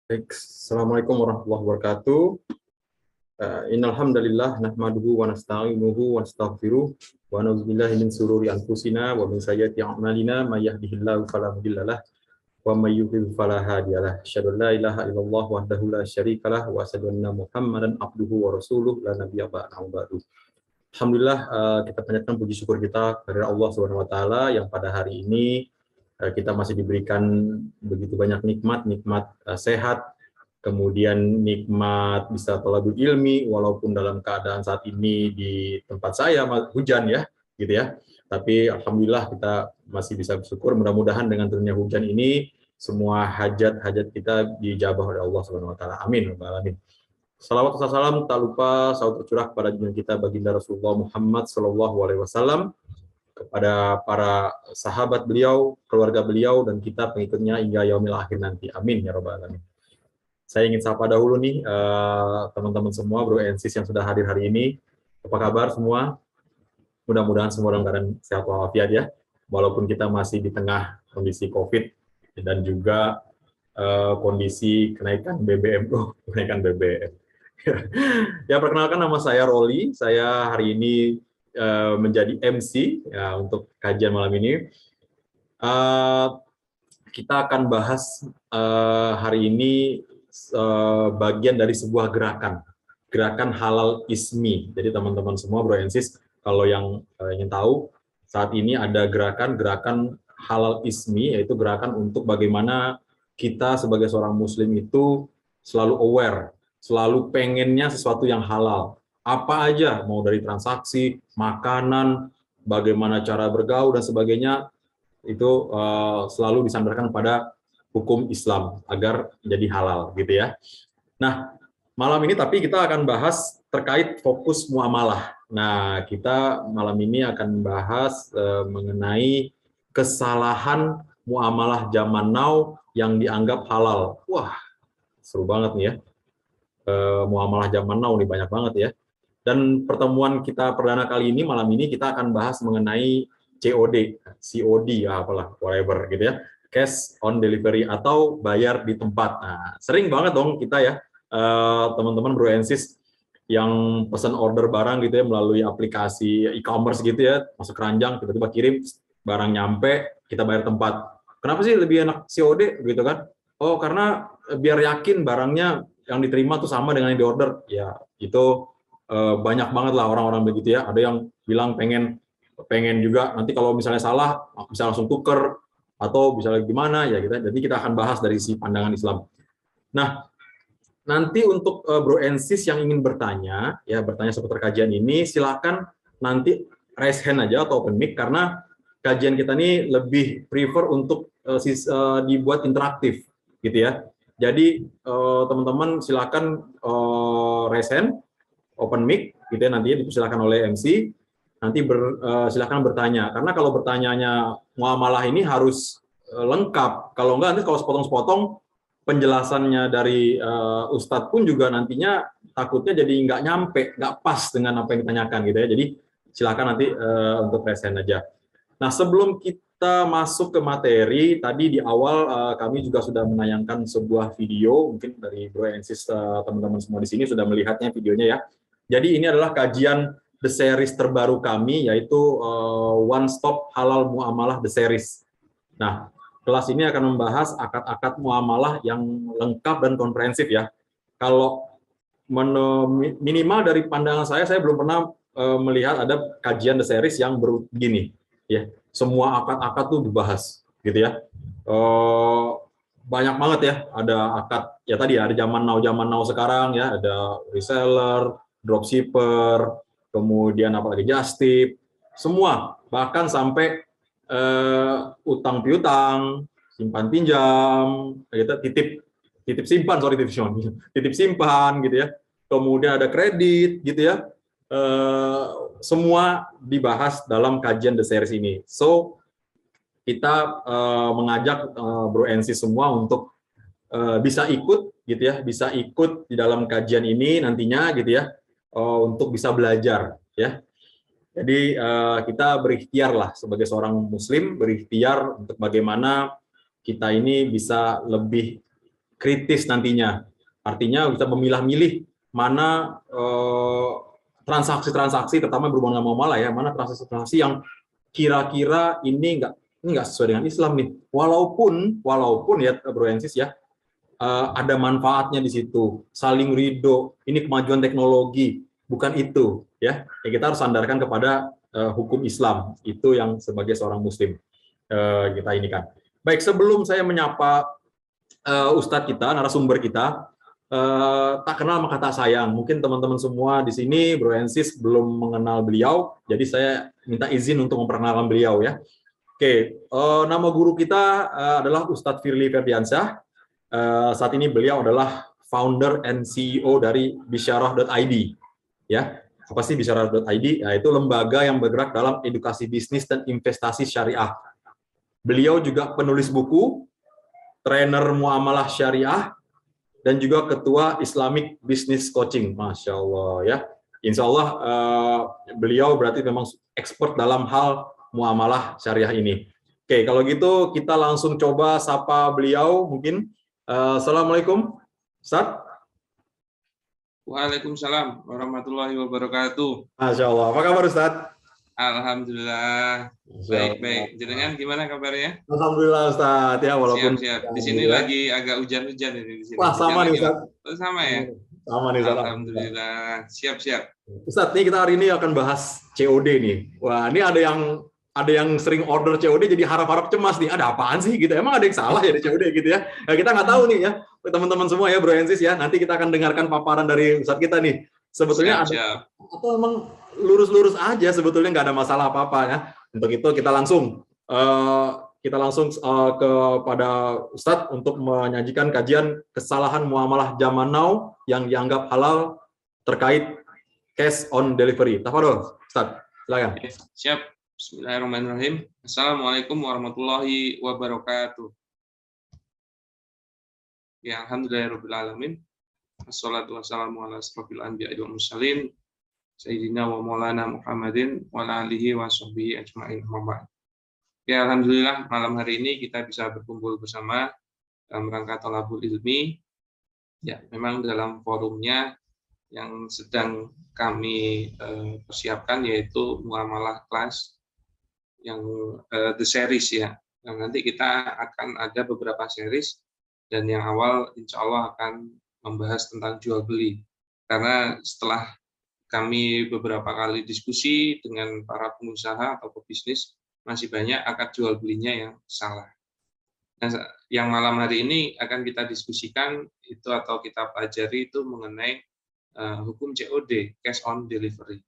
Baik, Assalamualaikum warahmatullahi wabarakatuh. Innal hamdalillah nahmaduhu wa nasta'inuhu wa nastaghfiruh wa na'udzubillahi min sururi anfusina wa min sayyiati a'malina may yahdihillahu fala mudhillalah wa may yudhlil fala hadiyalah. Asyhadu an la ilaha illallah wahdahu la syarikalah wa asyhadu anna Muhammadan abduhu wa rasuluh la nabiyya ba'dahu. Alhamdulillah, kita panjatkan puji syukur kita kepada Allah Subhanahu wa taala yang pada hari ini kita masih diberikan begitu banyak nikmat sehat, kemudian nikmat bisa thalabul ilmi, walaupun dalam keadaan saat ini di tempat saya hujan ya, gitu ya. Tapi alhamdulillah kita masih bisa bersyukur. Mudah-mudahan dengan turunnya hujan ini semua hajat-hajat kita dijabah oleh Allah Subhanahu wa taala. Amin. Alamin. Salawat serta salam tak lupa selalu tercurah kepada junjungan kita baginda Rasulullah Muhammad Sallallahu Alaihi Wasallam, kepada para sahabat beliau, keluarga beliau, dan kita pengikutnya hingga yaumil akhir nanti. Amin ya rabbal alamin. Saya ingin sapa dahulu nih teman-teman semua, Bro Ensis yang sudah hadir hari ini. Apa kabar semua? Mudah-mudahan semua dalam keadaan sehat walafiat ya. Walaupun kita masih di tengah kondisi COVID dan juga kondisi kenaikan BBM. Kenaikan BBM. Ya, perkenalkan, nama saya Roli. Saya hari ini menjadi MC ya, untuk kajian malam ini. Kita akan bahas hari ini bagian dari sebuah gerakan halal ismi. Jadi teman-teman semua, Bro Ensis, kalau yang ingin tahu, saat ini ada gerakan halal ismi, yaitu gerakan untuk bagaimana kita sebagai seorang muslim itu selalu aware, selalu pengennya sesuatu yang halal. Apa aja, mau dari transaksi, makanan, bagaimana cara bergaul, dan sebagainya, itu selalu disandarkan pada hukum Islam agar jadi halal, gitu ya. Nah, malam ini tapi kita akan bahas terkait fokus muamalah. Nah, kita malam ini akan bahas mengenai kesalahan muamalah zaman now yang dianggap halal. Wah, seru banget nih ya. Muamalah zaman now nih banyak banget ya. Dan pertemuan kita perdana kali ini, malam ini kita akan bahas mengenai COD ya, apalah, whatever gitu ya, cash on delivery atau bayar di tempat. Nah, sering banget dong kita ya, teman-teman Bro Ensis yang pesan order barang gitu ya melalui aplikasi e-commerce gitu ya, masuk keranjang, tiba-tiba kirim, barang nyampe, kita bayar tempat. Kenapa sih lebih enak COD gitu kan? Oh, karena biar yakin barangnya yang diterima tuh sama dengan yang diorder. Ya, itu banyak banget lah orang-orang begitu ya. Ada yang bilang pengen juga nanti kalau misalnya salah bisa langsung tuker atau bisa gimana ya gitu. Jadi kita akan bahas dari sisi pandangan Islam. Nah, nanti untuk Bro Ensis yang ingin bertanya seputar kajian ini, silakan nanti raise hand aja atau open mic, karena kajian kita ini lebih prefer untuk dibuat interaktif gitu ya. Jadi teman-teman silakan raise hand, open mic gitu ya, nantinya dipersilakan oleh MC, nanti silakan bertanya, karena kalau bertanyanya muamalah ini harus lengkap. Kalau enggak, nanti kalau sepotong-sepotong penjelasannya dari Ustadz pun juga nantinya takutnya jadi nggak nyampe, nggak pas dengan apa yang ditanyakan gitu ya. Jadi silakan nanti untuk present aja. Nah, sebelum kita masuk ke materi, tadi di awal kami juga sudah menayangkan sebuah video, mungkin dari Bro Ensis, teman-teman semua di sini sudah melihatnya videonya ya. Jadi ini adalah kajian The Series terbaru kami, yaitu One Stop Halal Muamalah The Series. Nah, kelas ini akan membahas akad-akad muamalah yang lengkap dan komprehensif ya. Kalau minimal dari pandangan saya belum pernah melihat ada kajian The Series yang begini ya. Semua akad-akad tuh dibahas gitu ya. Banyak banget ya, ada akad ya tadi ya, ada zaman now sekarang ya, ada reseller, dropshipper, kemudian apalagi just tip, semua, bahkan sampai utang piutang, simpan pinjam, gitu, titip simpan gitu ya. Kemudian ada kredit gitu ya. Semua dibahas dalam kajian The Series ini. So kita mengajak Bro Ensis semua untuk bisa ikut gitu ya, bisa ikut di dalam kajian ini nantinya gitu ya, untuk bisa belajar ya. Jadi kita berikhtiar lah sebagai seorang muslim, berikhtiar untuk bagaimana kita ini bisa lebih kritis nantinya. Artinya bisa memilah-milih mana transaksi-transaksi, terutama berhubungan dengan muamalah ya, mana transaksi-transaksi yang kira-kira ini nggak sesuai dengan Islam nih. Walaupun ya Bro Ensis ya, ada manfaatnya di situ, saling ridho, ini kemajuan teknologi, bukan itu ya. Kita harus sandarkan kepada hukum Islam, itu yang sebagai seorang Muslim kita ini kan. Baik, sebelum saya menyapa Ustadz kita, narasumber kita, tak kenal maka tak sayang. Mungkin teman-teman semua di sini, Bro Ensis belum mengenal beliau, jadi saya minta izin untuk memperkenalkan beliau ya. Oke, nama guru kita adalah Ustadz Firly Ferdiansyah. Saat ini beliau adalah founder and CEO dari Bisyarah.id. Ya, apa sih Bisyarah.id? Ya, itu lembaga yang bergerak dalam edukasi bisnis dan investasi syariah. Beliau juga penulis buku, trainer muamalah syariah, dan juga ketua Islamic Business Coaching. Masya Allah ya. Insya Allah beliau berarti memang expert dalam hal muamalah syariah ini. Oke, kalau gitu kita langsung coba sapa beliau mungkin. Assalamualaikum, Ustaz. Waalaikumsalam warahmatullahi wabarakatuh. Masya Allah. Apa kabar Ustaz? Alhamdulillah. Baik. Jenengan gimana kabarnya? Alhamdulillah Ustaz. Ya walaupun siap. Di sini ya, lagi agak hujan-hujan ini di sini. Wah, sama nih Ustaz. Sama ya? Sama nih Ustaz. Alhamdulillah. Siap. Ustaz, nih kita hari ini akan bahas COD nih. Wah, ini ada yang sering order COD jadi harap-harap cemas nih. Ada apaan sih gitu? Emang ada yang salah ya di COD gitu ya? Nah, kita nggak tahu nih ya, teman-teman semua ya, Bro Ensis ya. Nanti kita akan dengarkan paparan dari Ustaz kita nih. Sebetulnya ada atau emang lurus-lurus aja sebetulnya nggak ada masalah apa-apa ya. Untuk itu kita langsung kepada Ustadz untuk menyajikan kajian kesalahan muamalah zaman now yang dianggap halal terkait cash on delivery. Tafadhol, Ustadz, silakan. Siap. Bismillahirrahmanirrahim. Assalamualaikum warahmatullahi wabarakatuh. Ya, alhamdulillahirabbil alamin. Wassalatu wassalamu ala asrofil anbiya'i wal mursalin sayyidina wa maulana Muhammadin wa ala alihi wa sahbihi ajma'in. Ya, alhamdulillah malam hari ini kita bisa berkumpul bersama dalam rangka thalabul ilmi. Ya, memang dalam forumnya yang sedang kami persiapkan yaitu muamalah kelas yang the series ya. Nah, nanti kita akan ada beberapa series dan yang awal insya Allah akan membahas tentang jual beli. Karena setelah kami beberapa kali diskusi dengan para pengusaha atau pebisnis, masih banyak akad jual belinya yang salah. Nah, yang malam hari ini akan kita diskusikan itu atau kita pelajari itu mengenai hukum COD, cash on delivery.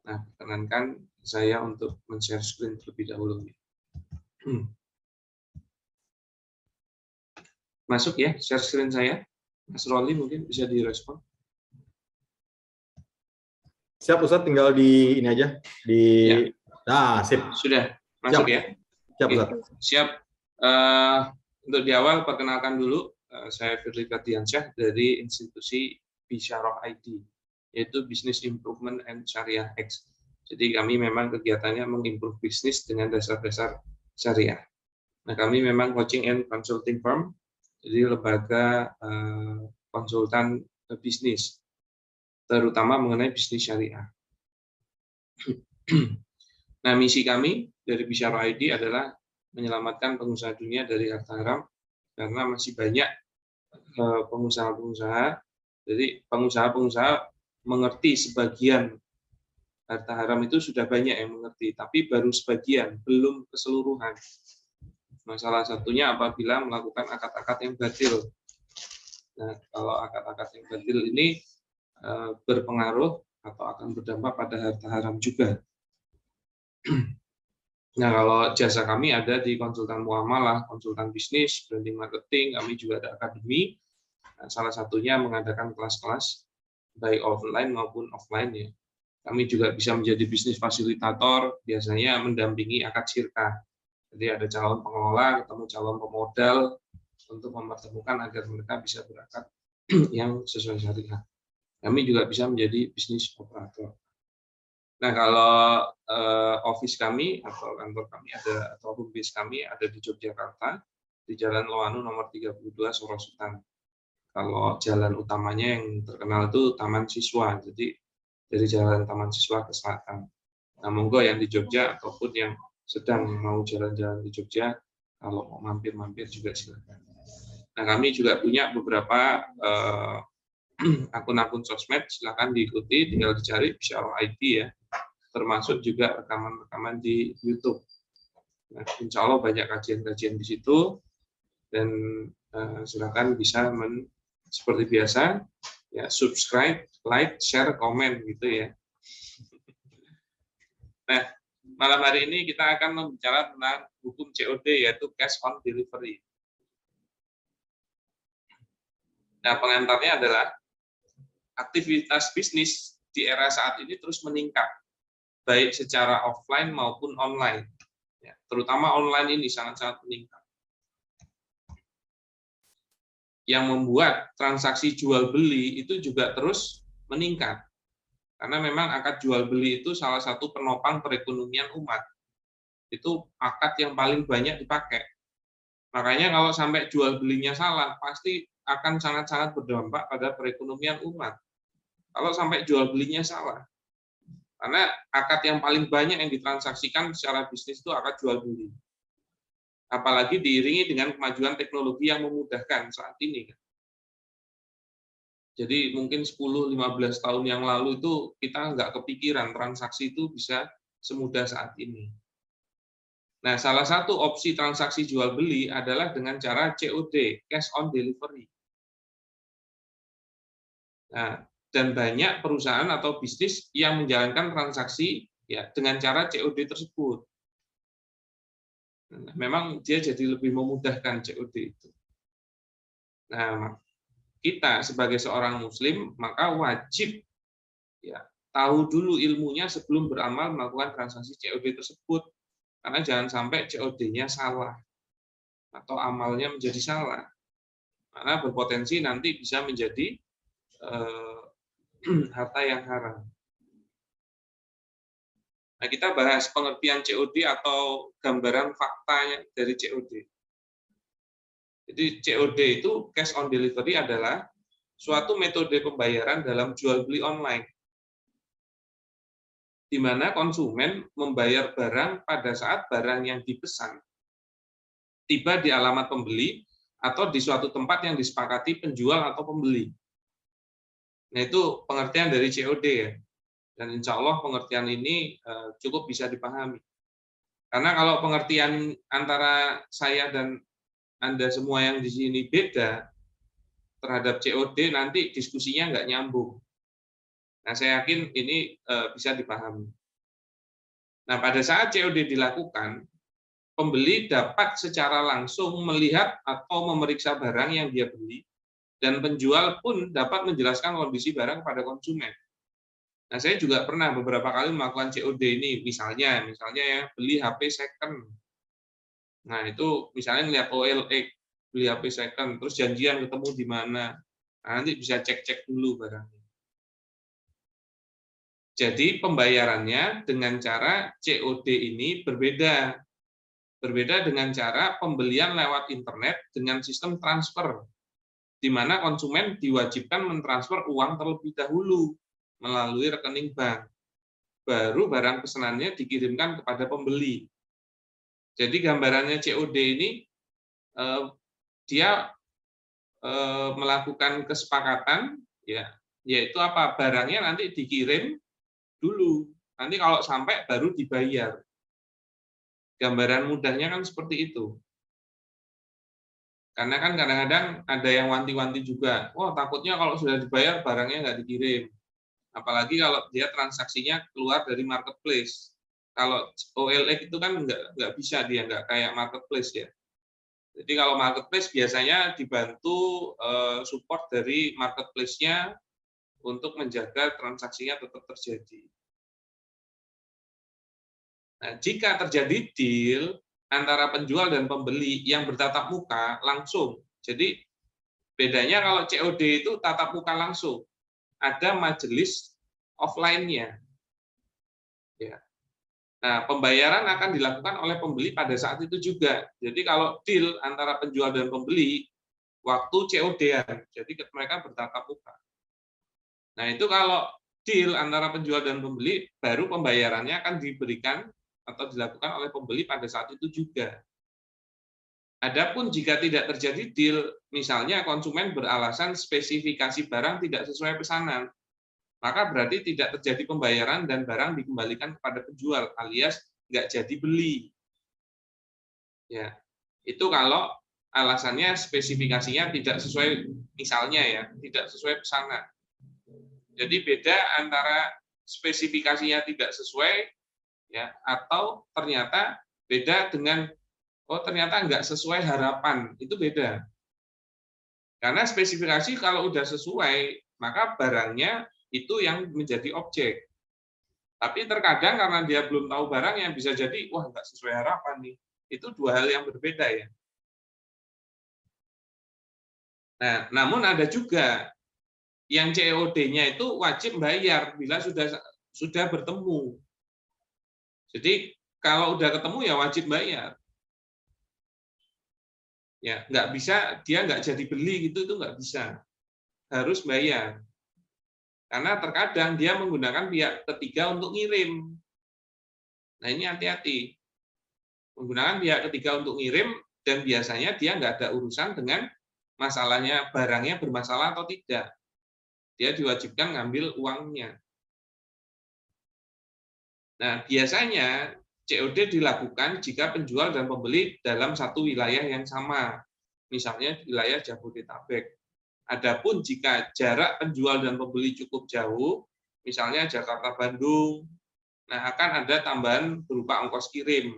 Nah, perkenankan saya untuk men-share screen terlebih dahulu. Masuk ya, share screen saya. Mas Roli mungkin bisa direspon. Siap Ustadz, tinggal di ini aja. Ya. Nah, sip. Sudah masuk ya. Siap Ustadz. Siap. Untuk di awal perkenalkan dulu, saya Firly Ferdiansyah dari institusi Bisyarah.id, yaitu Business Improvement and Syariah X. Jadi kami memang kegiatannya mengimprove bisnis dengan dasar-dasar syariah. Nah, kami memang coaching and consulting firm, jadi lembaga konsultan bisnis, terutama mengenai bisnis syariah. Nah, misi kami dari Bisyarah.id adalah menyelamatkan pengusaha dunia dari harta haram, karena masih banyak pengusaha-pengusaha, jadi pengusaha-pengusaha mengerti sebagian harta haram itu sudah banyak yang mengerti, tapi baru sebagian, belum keseluruhan. Salah satunya apabila melakukan akad-akad yang batil. Nah, kalau akad-akad yang batil ini berpengaruh atau akan berdampak pada harta haram juga. Nah, kalau jasa kami ada di konsultan muamalah, konsultan bisnis, branding marketing, kami juga ada akademi. Nah, salah satunya mengadakan kelas-kelas baik online maupun offline ya. Kami juga bisa menjadi bisnis fasilitator, biasanya mendampingi akad syirkah. Jadi ada calon pengelola, ketemu calon pemodal untuk mempertemukan agar mereka bisa berakad yang sesuai syariah. Kami juga bisa menjadi bisnis operator. Nah, kalau office kami atau kantor kami ada, atau home base kami ada di Yogyakarta, di Jalan Loanu nomor 32 Sorosutan. Kalau jalan utamanya yang terkenal itu Taman Siswa, jadi dari jalan Taman Siswa ke selatan. Nah, monggo yang di Jogja ataupun yang sedang mau jalan-jalan di Jogja, kalau mau mampir-mampir juga silakan. Nah, kami juga punya beberapa akun-akun sosmed, silakan diikuti, tinggal dicari Bisyarah ID ya, termasuk juga rekaman-rekaman di YouTube. Nah, insya Allah banyak kajian-kajian di situ, dan silakan bisa seperti biasa ya, subscribe, like, share, komen gitu ya. Nah, malam hari ini kita akan membicarakan tentang hukum COD, yaitu cash on delivery. Nah, pengantarnya adalah aktivitas bisnis di era saat ini terus meningkat, baik secara offline maupun online. Ya, terutama online ini sangat-sangat meningkat. Yang membuat transaksi jual beli itu juga terus meningkat. Karena memang akad jual beli itu salah satu penopang perekonomian umat. Itu akad yang paling banyak dipakai. Makanya kalau sampai jual belinya salah, pasti akan sangat-sangat berdampak pada perekonomian umat. Kalau sampai jual belinya salah. Karena akad yang paling banyak yang ditransaksikan secara bisnis itu akad jual beli. Apalagi diiringi dengan kemajuan teknologi yang memudahkan saat ini. Jadi mungkin 10-15 tahun yang lalu itu kita nggak kepikiran transaksi itu bisa semudah saat ini. Nah, salah satu opsi transaksi jual beli adalah dengan cara COD, cash on delivery. Nah, dan banyak perusahaan atau bisnis yang menjalankan transaksi ya dengan cara COD tersebut. Nah, memang dia jadi lebih memudahkan COD itu. Nah, kita sebagai seorang muslim maka wajib ya tahu dulu ilmunya sebelum beramal melakukan transaksi COD tersebut, karena jangan sampai COD-nya salah atau amalnya menjadi salah, karena berpotensi nanti bisa menjadi harta yang haram. Nah, kita bahas pengertian COD atau gambaran faktanya dari COD. Jadi COD itu cash on delivery adalah suatu metode pembayaran dalam jual beli online, di mana konsumen membayar barang pada saat barang yang dipesan tiba di alamat pembeli atau di suatu tempat yang disepakati penjual atau pembeli. Nah, itu pengertian dari COD ya. Dan insya Allah pengertian ini cukup bisa dipahami. Karena kalau pengertian antara saya dan Anda semua yang di sini beda terhadap COD, nanti diskusinya nggak nyambung. Nah, saya yakin ini bisa dipahami. Nah, pada saat COD dilakukan, pembeli dapat secara langsung melihat atau memeriksa barang yang dia beli, dan penjual pun dapat menjelaskan kondisi barang pada konsumen. Nah, saya juga pernah beberapa kali melakukan COD ini, misalnya ya beli HP second. Nah, itu misalnya lihat OLX, beli HP second, terus janjian ketemu di mana. Nah, nanti bisa cek-cek dulu barangnya. Jadi pembayarannya dengan cara COD ini berbeda. Berbeda dengan cara pembelian lewat internet dengan sistem transfer, di mana konsumen diwajibkan mentransfer uang terlebih dahulu melalui rekening bank. Baru barang pesanannya dikirimkan kepada pembeli. Jadi gambarannya COD ini dia melakukan kesepakatan ya, yaitu apa? Barangnya nanti dikirim dulu. Nanti kalau sampai baru dibayar. Gambaran mudahnya kan seperti itu. Karena kan kadang-kadang ada yang wanti-wanti juga, wah takutnya kalau sudah dibayar barangnya nggak dikirim. Apalagi kalau dia transaksinya keluar dari marketplace. Kalau OLX itu kan nggak bisa, dia nggak kayak marketplace ya. Jadi kalau marketplace biasanya dibantu support dari marketplace-nya untuk menjaga transaksinya tetap terjadi. Nah, jika terjadi deal antara penjual dan pembeli yang bertatap muka langsung, jadi bedanya kalau COD itu tatap muka langsung, ada majelis offline-nya. Ya. Nah, pembayaran akan dilakukan oleh pembeli pada saat itu juga. Jadi kalau deal antara penjual dan pembeli, waktu COD-an. Jadi mereka bertatap muka. Nah, itu kalau deal antara penjual dan pembeli, baru pembayarannya akan diberikan atau dilakukan oleh pembeli pada saat itu juga. Adapun jika tidak terjadi deal, misalnya konsumen beralasan spesifikasi barang tidak sesuai pesanan, maka berarti tidak terjadi pembayaran dan barang dikembalikan kepada penjual, alias nggak jadi beli. Ya, itu kalau alasannya spesifikasinya tidak sesuai, misalnya ya, tidak sesuai pesanan. Jadi beda antara spesifikasinya tidak sesuai, ya, atau ternyata beda dengan ternyata nggak sesuai harapan, itu beda. Karena spesifikasi kalau udah sesuai, maka barangnya itu yang menjadi objek. Tapi terkadang karena dia belum tahu barangnya, bisa jadi, wah nggak sesuai harapan nih. Itu dua hal yang berbeda ya. Nah, namun ada juga yang COD-nya itu wajib bayar bila sudah bertemu. Jadi kalau udah ketemu ya wajib bayar. Ya, nggak bisa dia nggak jadi beli gitu, itu nggak bisa, harus bayar. Karena terkadang dia menggunakan pihak ketiga untuk ngirim. Nah, ini hati-hati, menggunakan pihak ketiga untuk ngirim, dan biasanya dia nggak ada urusan dengan masalahnya barangnya bermasalah atau tidak. Dia diwajibkan ngambil uangnya. Nah, biasanya COD dilakukan jika penjual dan pembeli dalam satu wilayah yang sama, misalnya wilayah Jabodetabek. Adapun jika jarak penjual dan pembeli cukup jauh, misalnya Jakarta-Bandung, nah akan ada tambahan berupa ongkos kirim.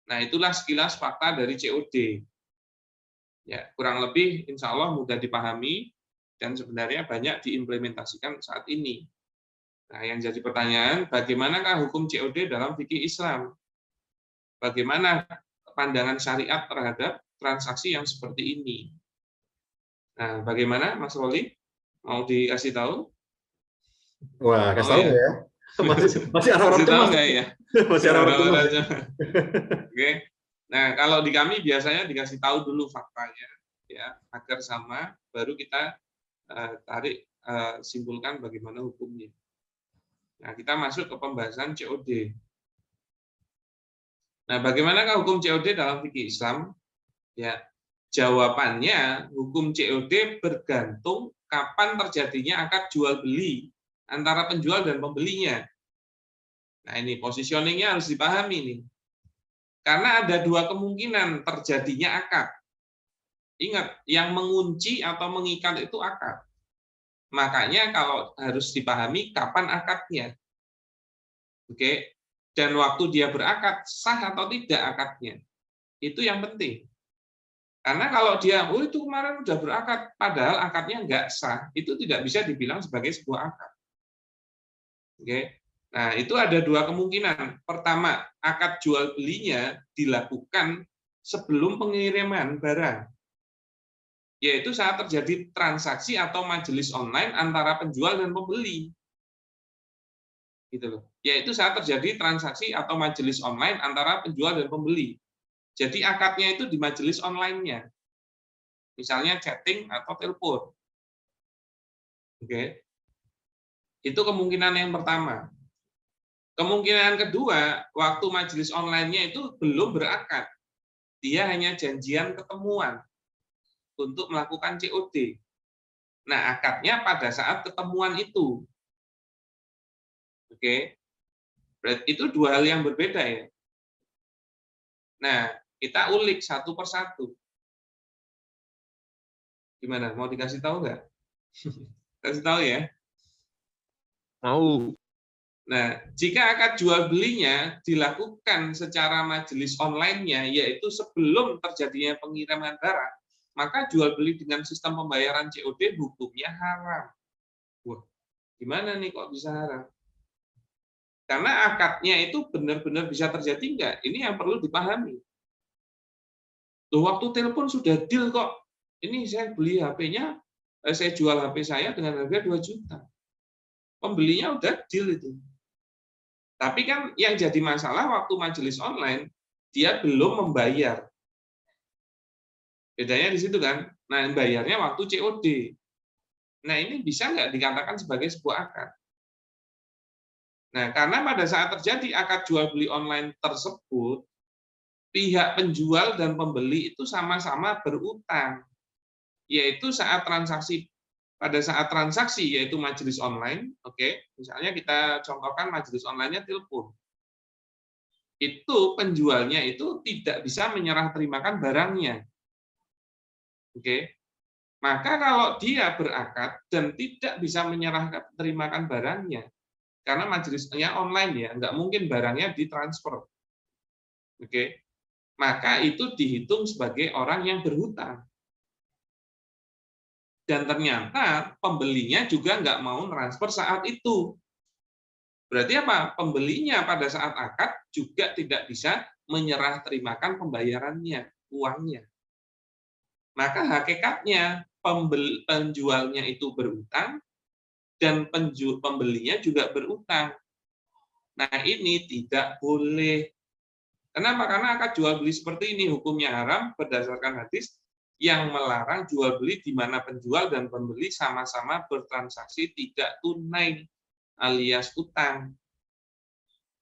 Nah, itulah sekilas fakta dari COD. Ya, kurang lebih insya Allah mudah dipahami dan sebenarnya banyak diimplementasikan saat ini. Nah, yang jadi pertanyaan, bagaimanakah hukum COD dalam fikih Islam? Bagaimana pandangan syariat terhadap transaksi yang seperti ini? Nah, bagaimana Mas Roli? Mau dikasih tahu? Wah, kasih tahu ya. Masih arah-arah cemas. Ya? Masih arah-arah cemas. Oke. Nah, kalau di kami biasanya dikasih tahu dulu faktanya, ya, agar sama, baru kita simpulkan bagaimana hukumnya. Nah, kita masuk ke pembahasan COD. Nah, bagaimanakah hukum COD dalam fikih Islam? Ya, jawabannya hukum COD bergantung kapan terjadinya akad jual beli antara penjual dan pembelinya. Nah, ini positioningnya harus dipahami nih. Karena ada dua kemungkinan terjadinya akad. Ingat, yang mengunci atau mengikat itu akad. Makanya kalau harus dipahami kapan akadnya. Oke. Dan waktu dia berakad, sah atau tidak akadnya. Itu yang penting. Karena kalau dia, itu kemarin udah berakad, padahal akadnya nggak sah, itu tidak bisa dibilang sebagai sebuah akad. Oke. Nah, itu ada dua kemungkinan. Pertama, akad jual belinya dilakukan sebelum pengiriman barang, yaitu saat terjadi transaksi atau majelis online antara penjual dan pembeli. Gitu loh. Yaitu saat terjadi transaksi atau majelis online antara penjual dan pembeli. Jadi akadnya itu di majelis online-nya. Misalnya chatting atau telepon. Oke. Itu kemungkinan yang pertama. Kemungkinan kedua, waktu majelis online-nya itu belum berakad. Dia hanya janjian ketemuan untuk melakukan COD. Nah, akadnya pada saat ketemuan itu. Oke. Berarti itu dua hal yang berbeda ya. Nah, kita ulik satu persatu. Gimana? Mau dikasih tahu nggak? Kasih tahu ya. Mau. Nah, jika akad jual belinya dilakukan secara majelis online-nya, yaitu sebelum terjadinya pengiriman barang, maka jual beli dengan sistem pembayaran COD hukumnya haram. Wah, gimana nih kok bisa haram? Karena akadnya itu benar-benar bisa terjadi enggak? Ini yang perlu dipahami. Loh, waktu telepon sudah deal kok. Ini saya beli HP-nya, saya jual HP saya dengan harga 2 juta. Pembelinya udah deal itu. Tapi kan yang jadi masalah waktu majelis online, dia belum membayar. Bedanya di situ kan. Nah, bayarnya waktu COD. Nah, ini bisa nggak dikatakan sebagai sebuah akad? Nah, karena pada saat terjadi akad jual beli online tersebut, pihak penjual dan pembeli itu sama-sama berutang, yaitu pada saat transaksi yaitu majelis online, oke, misalnya kita contohkan majelis online-nya telepon, itu penjualnya itu tidak bisa menyerah terimakan barangnya, oke. Maka kalau dia berakad dan tidak bisa menyerah terimakan barangnya, karena majelisnya online ya, nggak mungkin barangnya ditransfer, oke. Maka itu dihitung sebagai orang yang berhutang. Dan ternyata pembelinya juga nggak mau transfer saat itu. Berarti apa? Pembelinya pada saat akad juga tidak bisa menyerah terimakan pembayarannya, uangnya. Maka hakikatnya penjualnya itu berutang dan pembelinya juga berutang. Nah, ini tidak boleh. Kenapa? Karena akad jual beli seperti ini hukumnya haram berdasarkan hadis yang melarang jual beli di mana penjual dan pembeli sama-sama bertransaksi tidak tunai alias utang.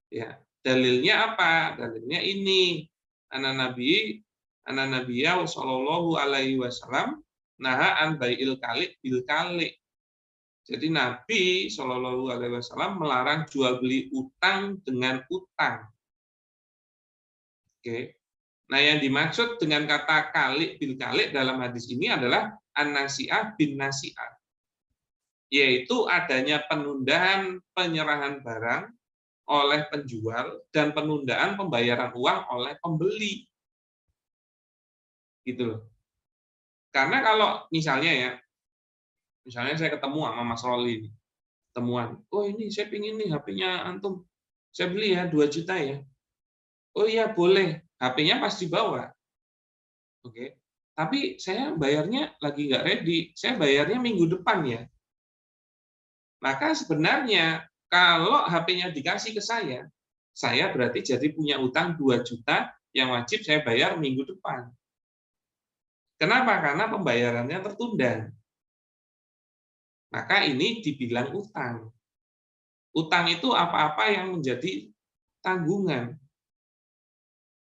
Ya, dalilnya apa? Dalilnya ini. Nabiya sallallahu alaihi wasallam naha an bai'il kali bil kali. Jadi Nabi Shallallahu alaihi wasallam melarang jual beli utang dengan utang. Oke. Nah, yang dimaksud dengan kata kali bil kali dalam hadis ini adalah an-nasi'ah bin nasi'ah, yaitu adanya penundaan penyerahan barang oleh penjual dan penundaan pembayaran uang oleh pembeli. Gitu loh. Karena kalau misalnya saya ketemu sama Mas Roli, temuan, oh ini saya pingin nih HP-nya antum, saya beli ya 2 juta ya. Oh iya boleh, HP-nya pasti bawa. Oke. Tapi saya bayarnya lagi nggak ready, saya bayarnya minggu depan ya. Maka sebenarnya kalau HP-nya dikasih ke saya berarti jadi punya utang 2 juta yang wajib saya bayar minggu depan. Kenapa? Karena pembayarannya tertunda. Maka ini dibilang utang. Utang itu apa-apa yang menjadi tanggungan.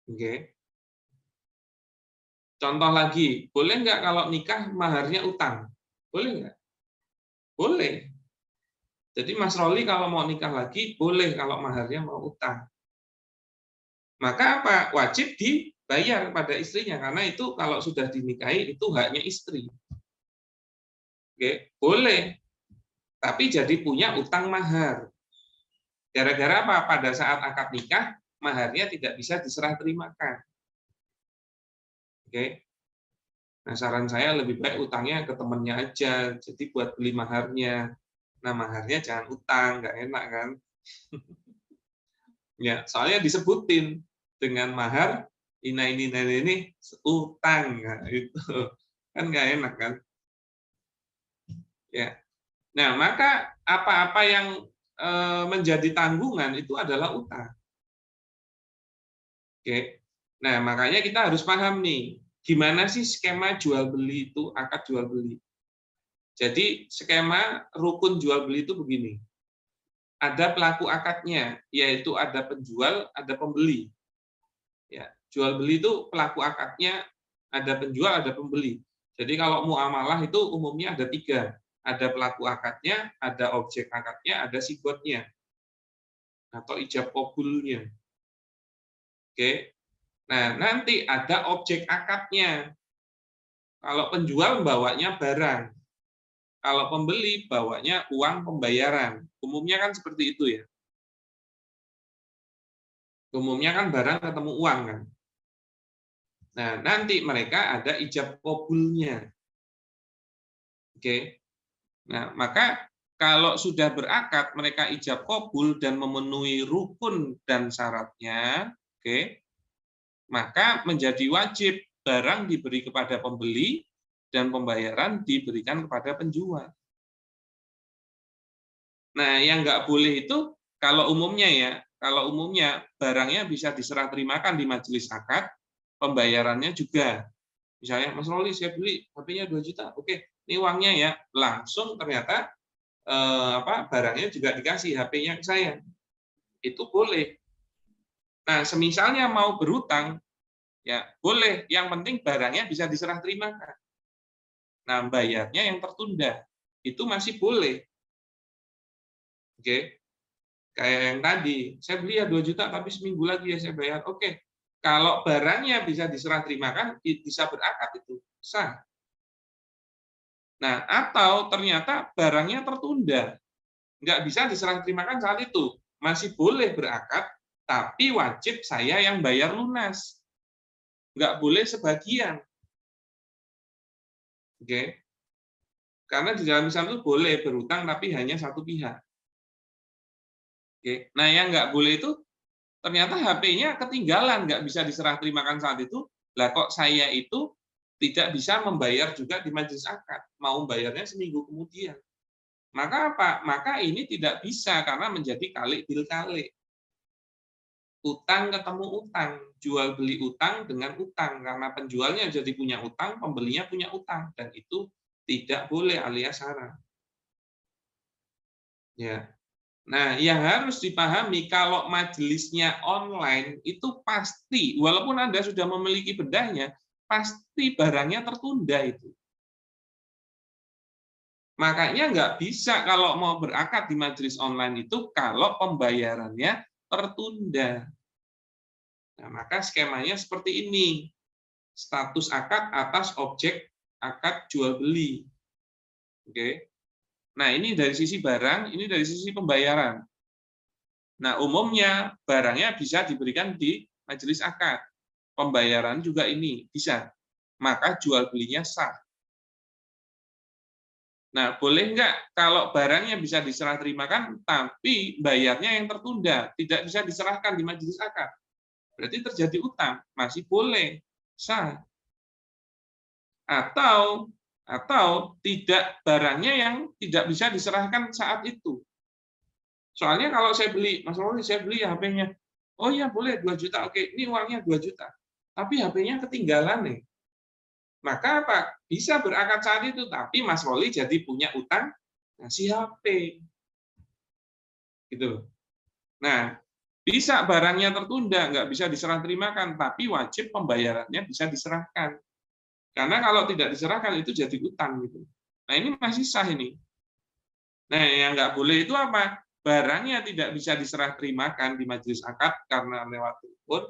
Oke. Contoh lagi, boleh nggak kalau nikah maharnya utang? Boleh nggak? Boleh. Jadi Mas Roli kalau mau nikah lagi, boleh kalau maharnya mau utang. Maka apa? Wajib dibayar pada istrinya, karena itu kalau sudah dinikahi, itu haknya istri. Oke, boleh. Tapi jadi punya utang mahar. Gara-gara apa? Pada saat akad nikah, maharnya tidak bisa diserah terimakan. Oke. Nah, saran saya lebih baik utangnya ke temannya aja. Jadi buat beli maharnya. Nah, maharnya jangan utang, nggak enak kan? Ya, soalnya disebutin dengan mahar ini utang, nah, itu kan nggak enak kan? Ya. Nah, maka apa-apa yang menjadi tanggungan itu adalah utang. Oke. Nah, makanya kita harus paham nih, gimana sih skema jual beli itu, akad jual beli. Jadi skema rukun jual beli itu begini. Ada pelaku akadnya, yaitu ada penjual, ada pembeli. Ya, jual beli itu pelaku akadnya ada penjual, ada pembeli. Jadi kalau muamalah itu umumnya ada 3. Ada pelaku akadnya, ada objek akadnya, ada sigotnya atau ijab kabulnya. Oke. Nah, nanti ada objek akadnya. Kalau penjual bawanya barang, kalau pembeli bawanya uang pembayaran. Umumnya kan seperti itu ya. Umumnya kan barang ketemu uang kan. Nah, nanti mereka ada ijab kabulnya. Oke. Nah, maka kalau sudah berakad mereka ijab kabul dan memenuhi rukun dan syaratnya, oke, maka menjadi wajib barang diberi kepada pembeli dan pembayaran diberikan kepada penjual. Nah, yang nggak boleh itu kalau umumnya barangnya bisa diserah terimakan di majelis akad, pembayarannya juga. Misalnya, Mas Roli, saya beli HP-nya 2 juta. Oke, ini uangnya ya. Langsung ternyata barangnya juga dikasih HP-nya ke saya. Itu boleh. Nah, semisalnya mau berutang, ya boleh. Yang penting barangnya bisa diserah terimakan. Nah, bayarnya yang tertunda. Itu masih boleh. Oke. Kayak yang tadi, saya beli ya 2 juta, tapi seminggu lagi ya saya bayar. Oke. Kalau barangnya bisa diserah terimakan, bisa berakad itu. Sah. Nah, atau ternyata barangnya tertunda. Nggak bisa diserah terimakan saat itu. Masih boleh berakad, tapi wajib saya yang bayar lunas. Nggak boleh sebagian. Oke. Karena di dalam Islam itu boleh berutang, tapi hanya satu pihak. Oke. Nah, yang nggak boleh itu ternyata HP-nya ketinggalan, nggak bisa diserah terimakan saat itu. Lah kok saya itu tidak bisa membayar juga di majelis akad, mau bayarnya seminggu kemudian. Maka apa? Maka ini tidak bisa karena menjadi kalik bil kalik. Utang ketemu utang, jual beli utang dengan utang karena penjualnya jadi punya utang, pembelinya punya utang dan itu tidak boleh alias haram. Ya. Nah, yang harus dipahami kalau majelisnya online itu pasti, walaupun Anda sudah memiliki bedahnya, pasti barangnya tertunda itu. Makanya nggak bisa kalau mau berakad di majelis online itu kalau pembayarannya tertunda. Nah, maka skemanya seperti ini. Status akad atas objek akad jual beli. Oke. Nah, ini dari sisi barang, ini dari sisi pembayaran. Nah, umumnya barangnya bisa diberikan di majelis akad. Pembayaran juga ini bisa. Maka jual belinya sah. Nah, boleh nggak kalau barangnya bisa diserah terimakan, tapi bayarnya yang tertunda, tidak bisa diserahkan di majelis akad. Berarti terjadi utang, masih boleh, sah. Atau tidak barangnya yang tidak bisa diserahkan saat itu. Soalnya kalau saya beli, Mas Roli, saya beli HP-nya. Oh iya, boleh 2 juta. Oke, ini uangnya 2 juta. Tapi HP-nya ketinggalan nih. Maka apa? Bisa berakad saat itu, tapi Mas Roli jadi punya utang ngasih HP. Gitu. Nah, bisa barangnya tertunda, nggak bisa diserah terimakan, tapi wajib pembayarannya bisa diserahkan. Karena kalau tidak diserahkan itu jadi utang gitu. Nah, ini masih sah ini. Nah, yang nggak boleh itu apa? Barangnya tidak bisa diserah terimakan di majelis akad karena lewat telepon,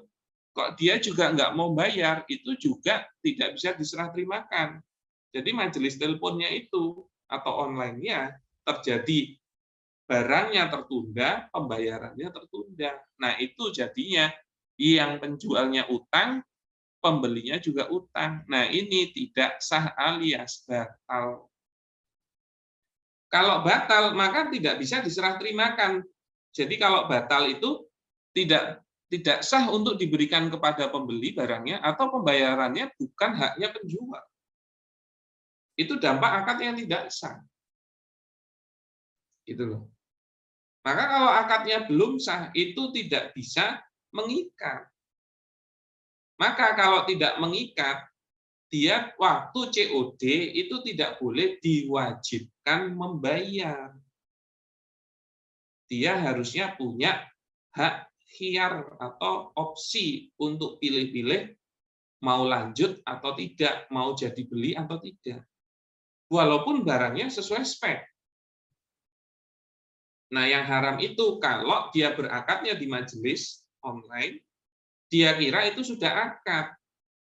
kok dia juga nggak mau bayar, itu juga tidak bisa diserah terimakan. Jadi majelis teleponnya itu atau online-nya terjadi barangnya tertunda, pembayarannya tertunda. Nah, itu jadinya yang penjualnya utang, pembelinya juga utang. Nah, ini tidak sah alias batal. Kalau batal, maka tidak bisa diserah terimakan. Jadi kalau batal itu tidak sah untuk diberikan kepada pembeli barangnya atau pembayarannya bukan haknya penjual. Itu dampak akad yang tidak sah. Gitu loh. Maka kalau akadnya belum sah, itu tidak bisa mengikat. Maka kalau tidak mengikat, dia waktu COD itu tidak boleh diwajibkan membayar. Dia harusnya punya hak khiyar atau opsi untuk pilih-pilih mau lanjut atau tidak, mau jadi beli atau tidak. Walaupun barangnya sesuai spek. Nah, yang haram itu kalau dia berakadnya di majelis online, dia kira itu sudah akad.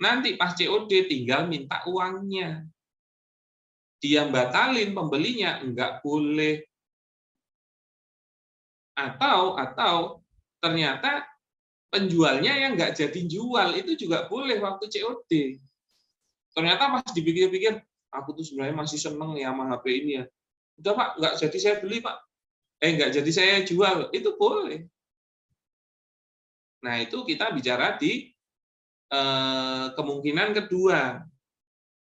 Nanti pas COD tinggal minta uangnya. Dia batalin pembelinya, enggak boleh. Atau ternyata penjualnya yang enggak jadi jual, itu juga boleh waktu COD. Ternyata pas dipikir-pikir, aku tuh sebenarnya masih seneng ya sama HP ini ya. Udah Pak, enggak jadi saya beli Pak. Enggak jadi saya jual, itu boleh. Nah, itu kita bicara di kemungkinan kedua.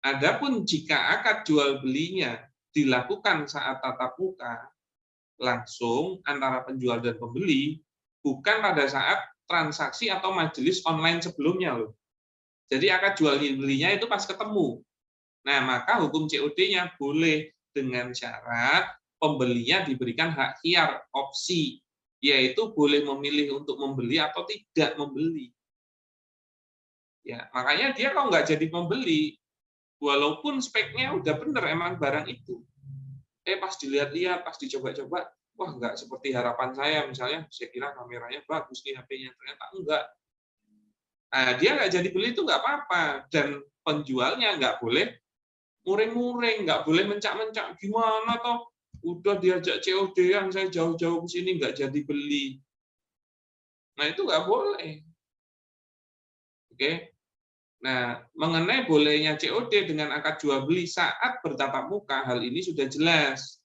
Adapun jika akad jual belinya dilakukan saat tatap muka langsung antara penjual dan pembeli, bukan pada saat transaksi atau majelis online sebelumnya loh. Jadi akad jual belinya itu pas ketemu. Nah, maka hukum COD-nya boleh dengan syarat pembelinya diberikan hak khiyar, opsi, yaitu boleh memilih untuk membeli atau tidak membeli. Ya, makanya dia kalau nggak jadi membeli, walaupun speknya udah bener emang barang itu, pas dilihat-lihat, pas dicoba-coba, wah nggak seperti harapan saya, misalnya saya kira kameranya bagus nih HP-nya, ternyata enggak. Nah, dia nggak jadi beli itu nggak apa-apa, dan penjualnya nggak boleh muring-muring, nggak boleh mencak-mencak, gimana toh udah diajak COD-an, saya jauh-jauh ke sini nggak jadi beli. Nah, itu nggak boleh. Oke. Nah, mengenai bolehnya COD dengan akad jual beli saat bertatap muka, hal ini sudah jelas.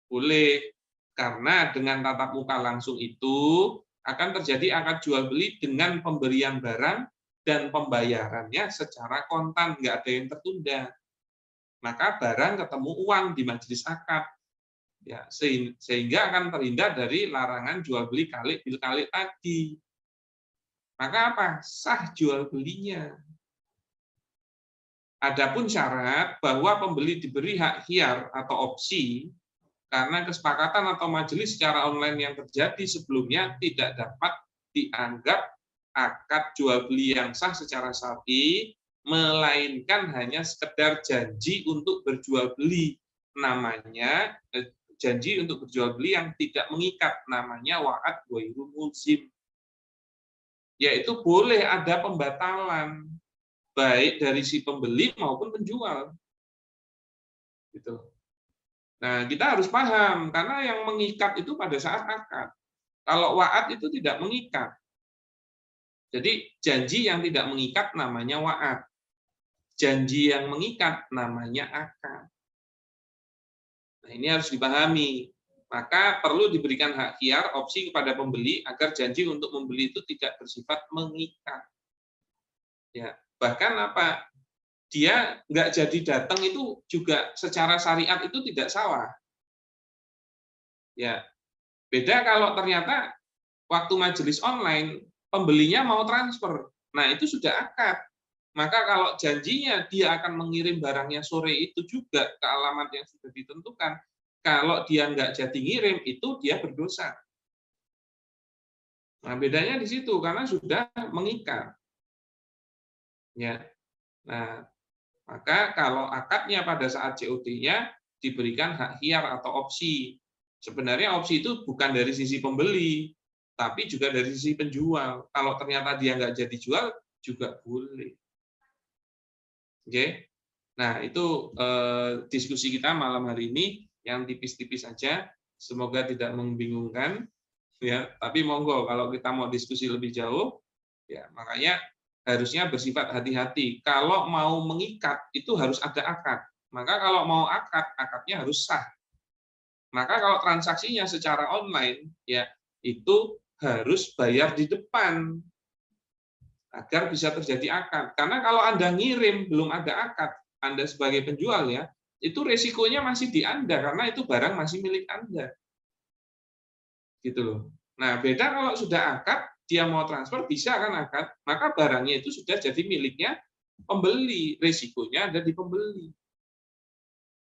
Boleh, karena dengan tatap muka langsung itu akan terjadi akad jual beli dengan pemberian barang dan pembayarannya secara kontan, nggak ada yang tertunda. Maka barang ketemu uang di majelis akad. Ya, sehingga akan terhindar dari larangan jual beli kalik bil kalik tadi. Maka apa? Sah jual belinya. Adapun syarat bahwa pembeli diberi hak khiyar atau opsi karena kesepakatan atau majelis secara online yang terjadi sebelumnya tidak dapat dianggap akad jual beli yang sah secara syar'i, melainkan hanya sekedar janji untuk berjual beli. Namanya janji untuk berjual beli yang tidak mengikat, namanya wa'ad ghairu mulzim. Yaitu boleh ada pembatalan baik dari si pembeli maupun penjual. Gitu. Nah, kita harus paham karena yang mengikat itu pada saat akad. Kalau wa'ad itu tidak mengikat. Jadi janji yang tidak mengikat namanya wa'ad. Janji yang mengikat namanya akad. Nah, ini harus dipahami. Maka perlu diberikan hak khiyar opsi kepada pembeli agar janji untuk membeli itu tidak bersifat mengikat. Ya, bahkan apa? Dia nggak jadi datang itu juga secara syariat itu tidak salah. Ya, beda kalau ternyata waktu majelis online pembelinya mau transfer. Nah, itu sudah akad. Maka kalau janjinya dia akan mengirim barangnya sore itu juga ke alamat yang sudah ditentukan, kalau dia nggak jadi ngirim, itu dia berdosa. Nah, bedanya di situ, karena sudah mengikat. Ya. Nah, maka kalau akadnya pada saat COD-nya diberikan hak khiyar atau opsi. Sebenarnya opsi itu bukan dari sisi pembeli, tapi juga dari sisi penjual. Kalau ternyata dia nggak jadi jual, juga boleh. Oke. Nah, itu diskusi kita malam hari ini yang tipis-tipis saja. Semoga tidak membingungkan. Ya, tapi monggo kalau kita mau diskusi lebih jauh, ya makanya harusnya bersifat hati-hati. Kalau mau mengikat itu harus ada akad. Maka kalau mau akad, akadnya harus sah. Maka kalau transaksinya secara online, ya itu harus bayar di depan agar bisa terjadi akad. Karena kalau Anda ngirim belum ada akad, Anda sebagai penjual ya, itu resikonya masih di Anda karena itu barang masih milik Anda. Gitu loh. Nah, beda kalau sudah akad, dia mau transfer bisa kan akad, maka barangnya itu sudah jadi miliknya pembeli, resikonya ada di pembeli.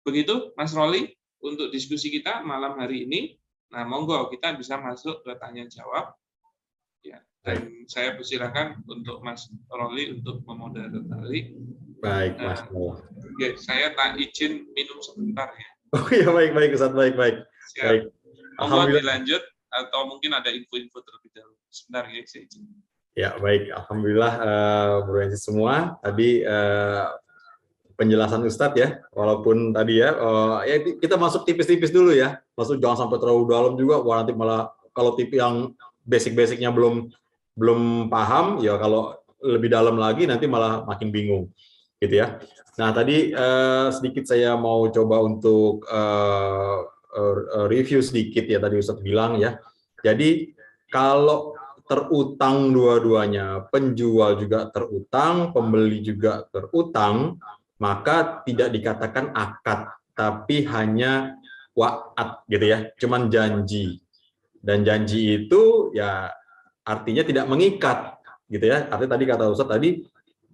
Begitu Mas Roli untuk diskusi kita malam hari ini. Nah, monggo kita bisa masuk ke tanya jawab. Ya, dan saya persilakan untuk Mas Roli untuk memoderasi. Baik, Mas. Oke, saya tak izin minum sebentar ya. Oh iya, baik Ustaz, baik. Siap. Baik. Alhamdulillah. Dilanjut atau mungkin ada info-info terlebih dahulu. Sebentar ya, saya izin. Ya, baik. Alhamdulillah, Bro Ensis semua. Tadi penjelasan Ustadz ya, walaupun tadi ya kita masuk tipis-tipis dulu ya, jangan sampai terlalu dalam juga, wah nanti malah kalau tip yang basic-basicnya belum paham, ya kalau lebih dalam lagi nanti malah makin bingung, gitu ya. Nah tadi sedikit saya mau coba untuk review sedikit ya, tadi Ustadz bilang ya, jadi kalau terutang dua-duanya, penjual juga terutang, pembeli juga terutang, maka tidak dikatakan akad, tapi hanya wa'ad gitu ya, cuman janji. Dan janji itu ya artinya tidak mengikat gitu ya. Artinya tadi kata Ustaz tadi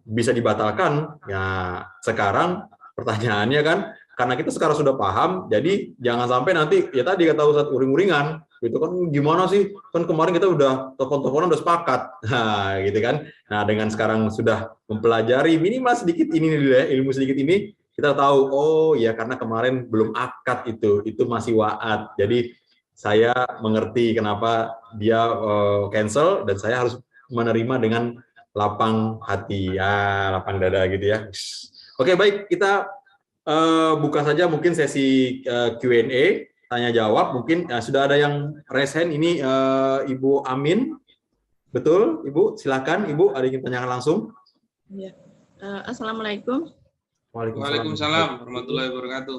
bisa dibatalkan. Ya, sekarang pertanyaannya kan, karena kita sekarang sudah paham, jadi jangan sampai nanti, ya tadi kata Ustadz, uring-uringan, gitu kan, gimana sih, kan kemarin kita udah telepon-teleponan udah sepakat, nah gitu kan. Nah dengan sekarang sudah mempelajari minimal sedikit ini nih, ilmu sedikit ini, kita tahu, oh ya karena kemarin belum akad itu masih waat, jadi saya mengerti kenapa dia cancel, dan saya harus menerima dengan lapang hati, ya lapang dada gitu ya. Oke, baik, kita buka saja mungkin sesi Q&A, tanya jawab. Mungkin sudah ada yang raise hand ini, Ibu Amin, betul Ibu? Silakan Ibu, ada yang ingin tanyakan langsung. Ya. Assalamualaikum. Waalaikumsalam warahmatullahi wabarakatuh.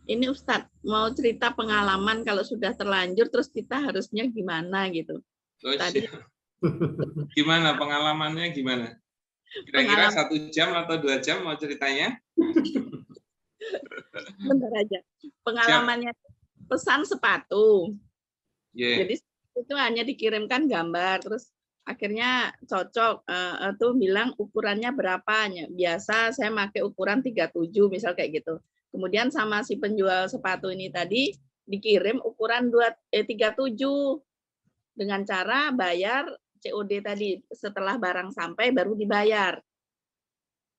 Ini Ustadz mau cerita pengalaman kalau sudah terlanjur terus kita harusnya gimana gitu. Tadi gimana pengalamannya gimana? Kira-kira 1 jam atau 2 jam mau ceritanya? Bentar aja. Pengalamannya pesan sepatu. Jadi itu hanya dikirimkan gambar, terus akhirnya cocok. Tuh bilang ukurannya berapa? Biasa saya pakai ukuran 37 misal kayak gitu. Kemudian sama si penjual sepatu ini tadi dikirim ukuran 37 dengan cara bayar COD tadi, setelah barang sampai baru dibayar.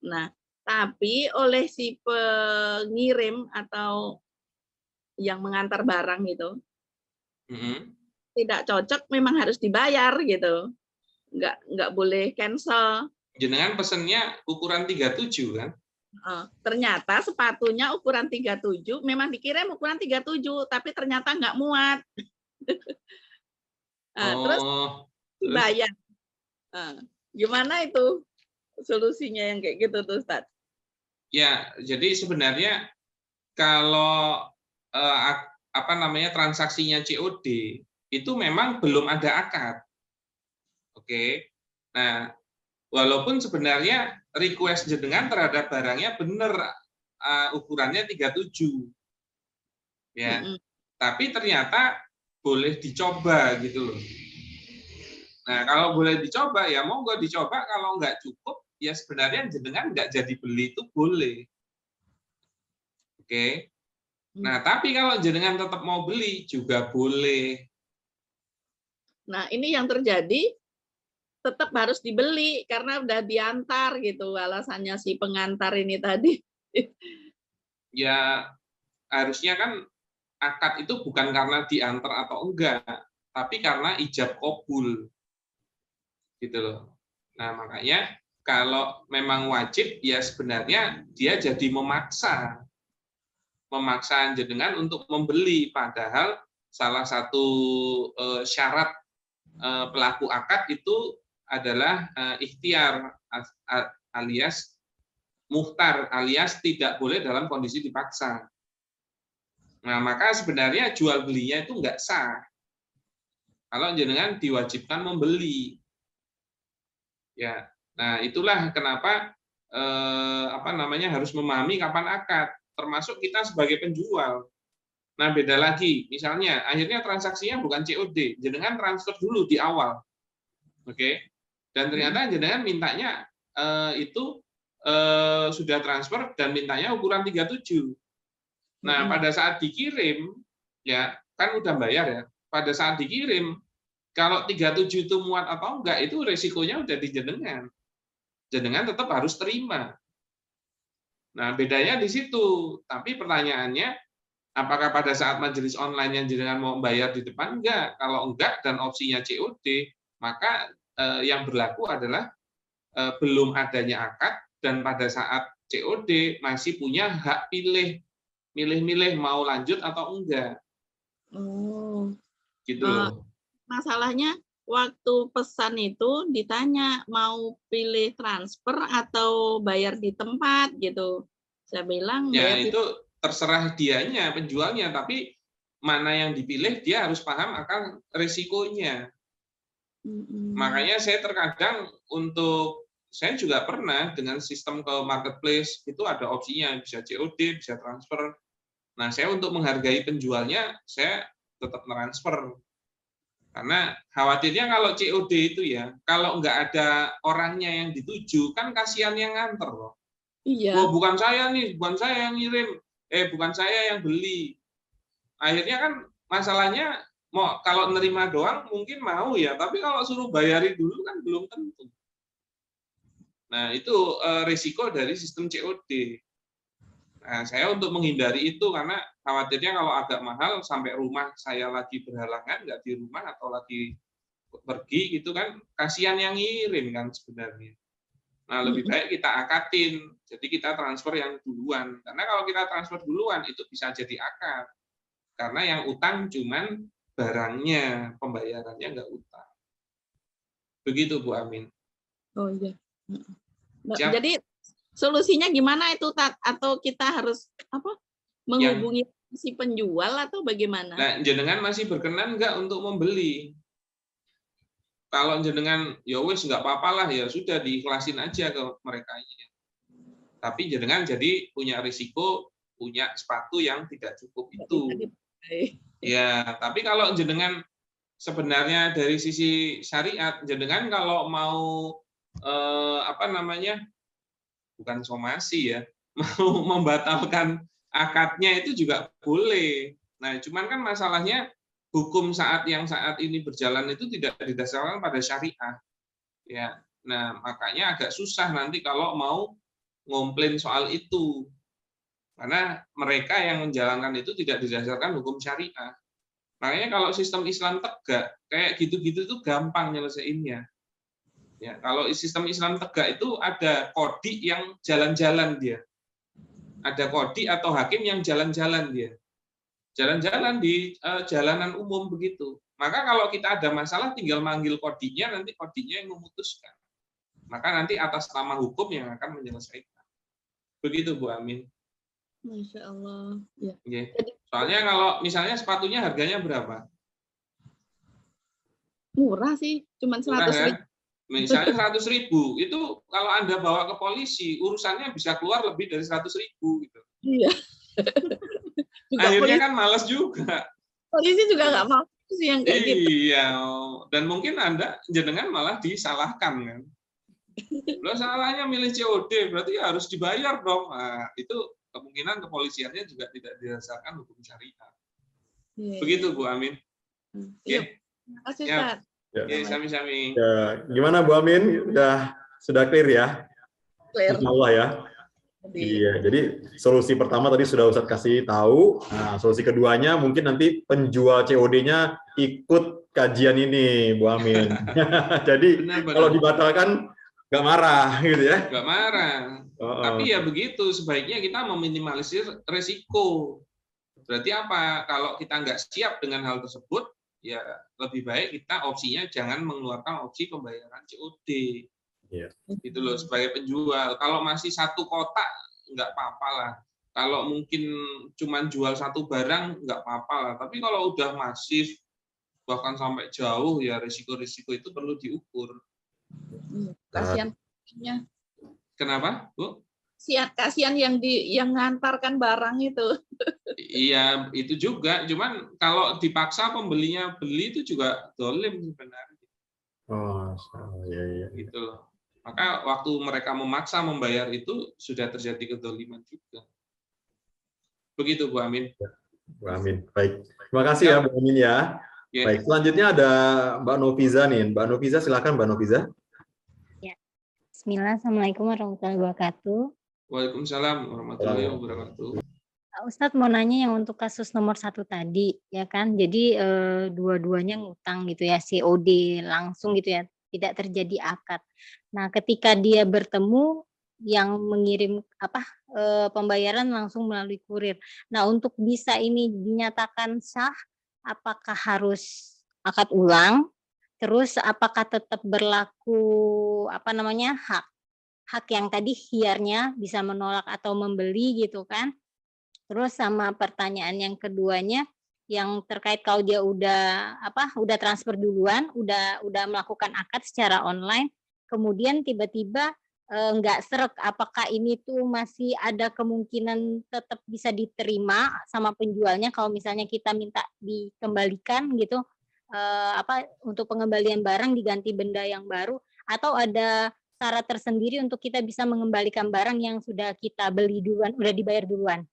Nah, tapi oleh si pengirim atau yang mengantar barang itu tidak cocok, memang harus dibayar gitu. Nggak boleh cancel. Jenengan pesennya ukuran 37 kan? Ternyata sepatunya ukuran 37, memang dikirim ukuran 37, tapi ternyata nggak muat. Terus dibayar. Gimana itu solusinya yang kayak gitu tuh, Ustadz? Ya, jadi sebenarnya kalau transaksinya COD itu memang belum ada akad. Oke. Nah, walaupun sebenarnya request jenengan terhadap barangnya benar ukurannya 37. Ya. Tapi ternyata boleh dicoba gitu loh. Nah, kalau boleh dicoba ya monggo dicoba, kalau nggak cukup ya sebenarnya jenengan nggak jadi beli itu boleh. Oke. Nah, tapi kalau jenengan tetap mau beli juga boleh. Nah, ini yang terjadi, tetap harus dibeli karena udah diantar gitu, alasannya si pengantar ini tadi. Ya, harusnya kan akad itu bukan karena diantar atau enggak, tapi karena ijab kabul. Gitu loh. Nah, makanya kalau memang wajib ya sebenarnya dia jadi memaksa jenengan untuk membeli, padahal salah satu syarat pelaku akad itu adalah ikhtiar alias muhtar, alias tidak boleh dalam kondisi dipaksa. Nah, maka sebenarnya jual belinya itu enggak sah kalau jenengan diwajibkan membeli. Ya, nah itulah kenapa harus memahami kapan akad, termasuk kita sebagai penjual. Nah, beda lagi, misalnya akhirnya transaksinya bukan COD, jenengan transfer dulu di awal, oke? Dan ternyata jenengan mintanya itu sudah transfer dan mintanya ukuran 37. Nah, pada saat dikirim, ya kan udah bayar ya. Pada saat dikirim, kalau 37 itu muat atau enggak, itu resikonya udah di jenengan. Jenengan tetap harus terima. Nah, bedanya di situ. Tapi pertanyaannya, apakah pada saat majelis online yang jenengan mau bayar di depan? Enggak. Kalau enggak dan opsinya COD, maka yang berlaku adalah belum adanya akad, dan pada saat COD masih punya hak pilih, milih-milih mau lanjut atau enggak. Gitu loh. Masalahnya waktu pesan itu ditanya mau pilih transfer atau bayar di tempat gitu. Saya bilang ya itu terserah dianya, penjualnya, tapi mana yang dipilih dia harus paham akan risikonya. Makanya saya terkadang saya juga pernah dengan sistem ke marketplace itu ada opsinya, bisa COD, bisa transfer. Nah, saya untuk menghargai penjualnya, saya tetap transfer. Karena khawatirnya kalau COD itu ya, kalau nggak ada orangnya yang dituju, kan kasihan yang nganter loh. Iya. Oh, bukan saya nih, bukan saya yang ngirim, bukan saya yang beli. Akhirnya kan masalahnya mau kalau nerima doang mungkin mau ya, tapi kalau suruh bayarin dulu kan belum tentu. Nah, itu risiko dari sistem COD. Nah, saya untuk menghindari itu karena khawatirnya kalau agak mahal sampai rumah saya lagi berhalangan nggak di rumah atau lagi pergi gitu kan kasihan yang ngirim kan sebenarnya. Nah, lebih baik kita akadin. Jadi kita transfer yang duluan. Karena kalau kita transfer duluan itu bisa jadi akad. Karena yang utang cuman barangnya, pembayarannya nggak utang. Begitu Bu Amin. Oh iya. Siap. Jadi solusinya gimana itu, Tat? Atau kita harus menghubungi si penjual atau bagaimana? Nah, jenengan masih berkenan nggak untuk membeli? Kalau jenengan ya wis nggak apa-apa lah, ya sudah diikhlasin aja ke mereka. Tapi jenengan jadi punya risiko punya sepatu yang tidak cukup itu. Ya, tapi kalau jenengan sebenarnya dari sisi syariat, jenengan kalau mau bukan somasi ya, mau membatalkan akadnya itu juga boleh. Nah, cuman kan masalahnya hukum saat ini berjalan itu tidak didasarkan pada syariah. Ya. Nah, makanya agak susah nanti kalau mau ngomplain soal itu. Karena mereka yang menjalankan itu tidak didasarkan hukum syariah. Makanya kalau sistem Islam tegak, kayak gitu-gitu itu gampang nyelesainnya. Ya, kalau sistem Islam tegak itu ada kodi yang jalan-jalan dia. Ada kodi atau hakim yang jalan-jalan dia. Jalan-jalan di jalanan umum begitu. Maka kalau kita ada masalah tinggal manggil kodinya, nanti kodinya yang memutuskan. Maka nanti atas nama hukum yang akan menyelesaikan. Begitu Bu Amin. Masya Allah. Ya. Soalnya kalau misalnya sepatunya harganya berapa? Murah sih, cuma 100.000. Misalnya 100.000, itu kalau Anda bawa ke polisi, urusannya bisa keluar lebih dari 100.000 gitu. Iya. Akhirnya kan malas juga. Polisi juga nggak mau sih yang kayak gitu. Iya, dan mungkin Anda jenengan malah disalahkan kan. Lo salahnya milih COD, berarti harus dibayar dong. Nah, itu kemungkinan kepolisiannya juga tidak didasarkan hukum syariah. Iya, begitu Bu Amin. Iya. Terima kasih Ustaz. Ya, sami-sami. Ya, gimana Bu Amin? Sudah clear ya? Clear. Insya Allah ya. Iya, jadi solusi pertama tadi sudah Ustadz kasih tahu. Nah, solusi keduanya mungkin nanti penjual COD-nya ikut kajian ini, Bu Amin. Jadi benar. Kalau dibatalkan nggak marah, gitu ya? Nggak marah. Tapi ya begitu, sebaiknya kita meminimalisir resiko. Berarti apa? Kalau kita nggak siap dengan hal tersebut, ya lebih baik kita opsinya jangan mengeluarkan opsi pembayaran COD. Yeah. Gitu loh, sebagai penjual. Kalau masih satu kotak nggak apa-apa lah. Kalau mungkin cuma jual satu barang nggak apa-apa lah. Tapi kalau udah masif bahkan sampai jauh ya risiko-risiko itu perlu diukur. Kasihan. Kenapa, Bu? Kasihan yang ngantarkan barang itu. Iya, itu juga. Cuman kalau dipaksa pembelinya beli itu juga dolim sebenarnya. Oh, iya. Gitu loh. Maka waktu mereka memaksa membayar itu sudah terjadi kedoliman juga. Begitu Bu Amin. Bu Amin. Baik. Terima kasih ya Bu Amin ya. Yeah. Baik, selanjutnya ada Mbak Noviza nih. Mbak Noviza, silakan Mbak Noviza. Ya. Bismillah, Assalamualaikum warahmatullahi wabarakatuh. Waalaikumsalam warahmatullahi wabarakatuh. Ustadz mau nanya yang untuk kasus nomor 1 tadi, ya kan? Jadi dua-duanya ngutang gitu ya, COD langsung gitu ya, tidak terjadi akad. Nah, ketika dia bertemu, yang mengirim pembayaran langsung melalui kurir. Nah, untuk bisa ini dinyatakan sah, apakah harus akad ulang? Terus apakah tetap berlaku hak yang tadi hiarnya bisa menolak atau membeli gitu kan? Terus sama pertanyaan yang keduanya yang terkait kalau dia udah transfer duluan, udah melakukan akad secara online, kemudian tiba-tiba nggak sreg, apakah ini tuh masih ada kemungkinan tetap bisa diterima sama penjualnya kalau misalnya kita minta dikembalikan gitu, untuk pengembalian barang diganti benda yang baru, atau ada syarat tersendiri untuk kita bisa mengembalikan barang yang sudah kita beli duluan, udah dibayar duluan?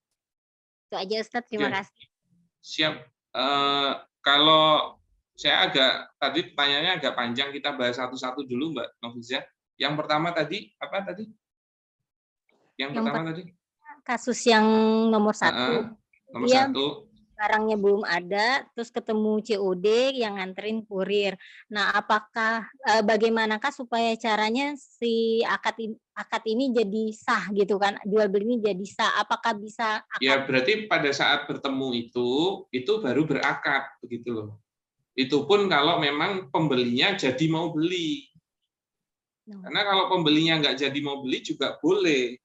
Itu aja Ustadz, terima kasih. Siap. Kalau saya tadi pertanyaannya agak panjang, kita bahas satu-satu dulu Mbak Noviza. Yang pertama tadi, apa tadi? Yang pertama tadi? Kasus yang nomor 1. Nomor 1. Barangnya belum ada, terus ketemu COD yang nganterin kurir. Nah, apakah bagaimanakah supaya caranya si akad ini jadi sah gitu kan? Jual beli ini jadi sah. Apakah bisa akad? Ya, berarti pada saat bertemu itu baru berakad begitu loh. Itu pun kalau memang pembelinya jadi mau beli. Karena kalau pembelinya nggak jadi mau beli juga boleh.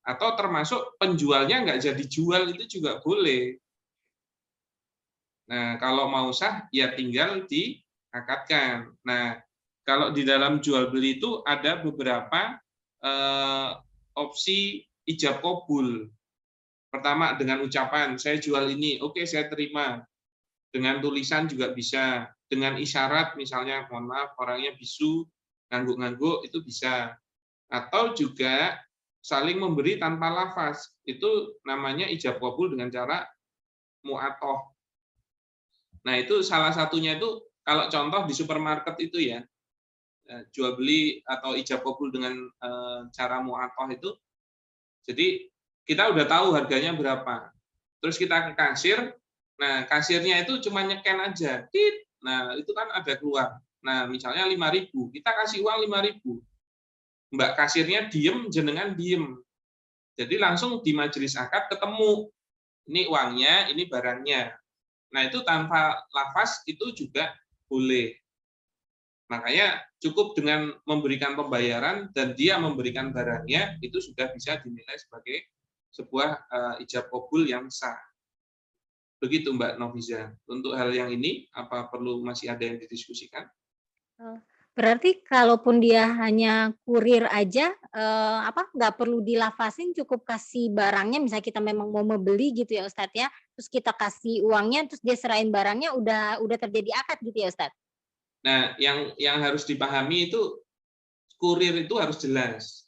Atau termasuk penjualnya nggak jadi jual itu juga boleh. Nah, kalau mau sah ya tinggal diakadkan. Nah, kalau di dalam jual beli itu ada beberapa opsi ijab qabul. Pertama dengan ucapan, saya jual ini, oke saya terima. Dengan tulisan juga bisa. Dengan isyarat misalnya, mohon maaf orangnya bisu, ngangguk-ngangguk itu bisa. Atau juga saling memberi tanpa lafaz. Itu namanya ijab qabul dengan cara mu'atoh. Nah, itu salah satunya itu kalau contoh di supermarket itu ya, jual beli atau ijab qabul dengan cara mu'atoh itu. Jadi kita udah tahu harganya berapa. Terus kita ke kasir, nah kasirnya itu cuma nyeken aja. Nah, itu kan ada keluar. Nah, misalnya 5.000, kita kasih uang 5.000. Mbak kasirnya diem, jenengan diem. Jadi langsung di majelis akad ketemu. Ini uangnya, ini barangnya. Nah, itu tanpa lafaz itu juga boleh. Makanya cukup dengan memberikan pembayaran dan dia memberikan barangnya, itu sudah bisa dinilai sebagai sebuah ijab qabul yang sah. Begitu Mbak Noviza. Untuk hal yang ini, apa perlu masih ada yang didiskusikan? Berarti kalaupun dia hanya kurir aja, nggak perlu dilafasin, cukup kasih barangnya, misalnya kita memang mau membeli gitu ya Ustadz ya, terus kita kasih uangnya, terus dia serahin barangnya, udah terjadi akad gitu ya Ustadz? Nah, yang harus dipahami itu, kurir itu harus jelas.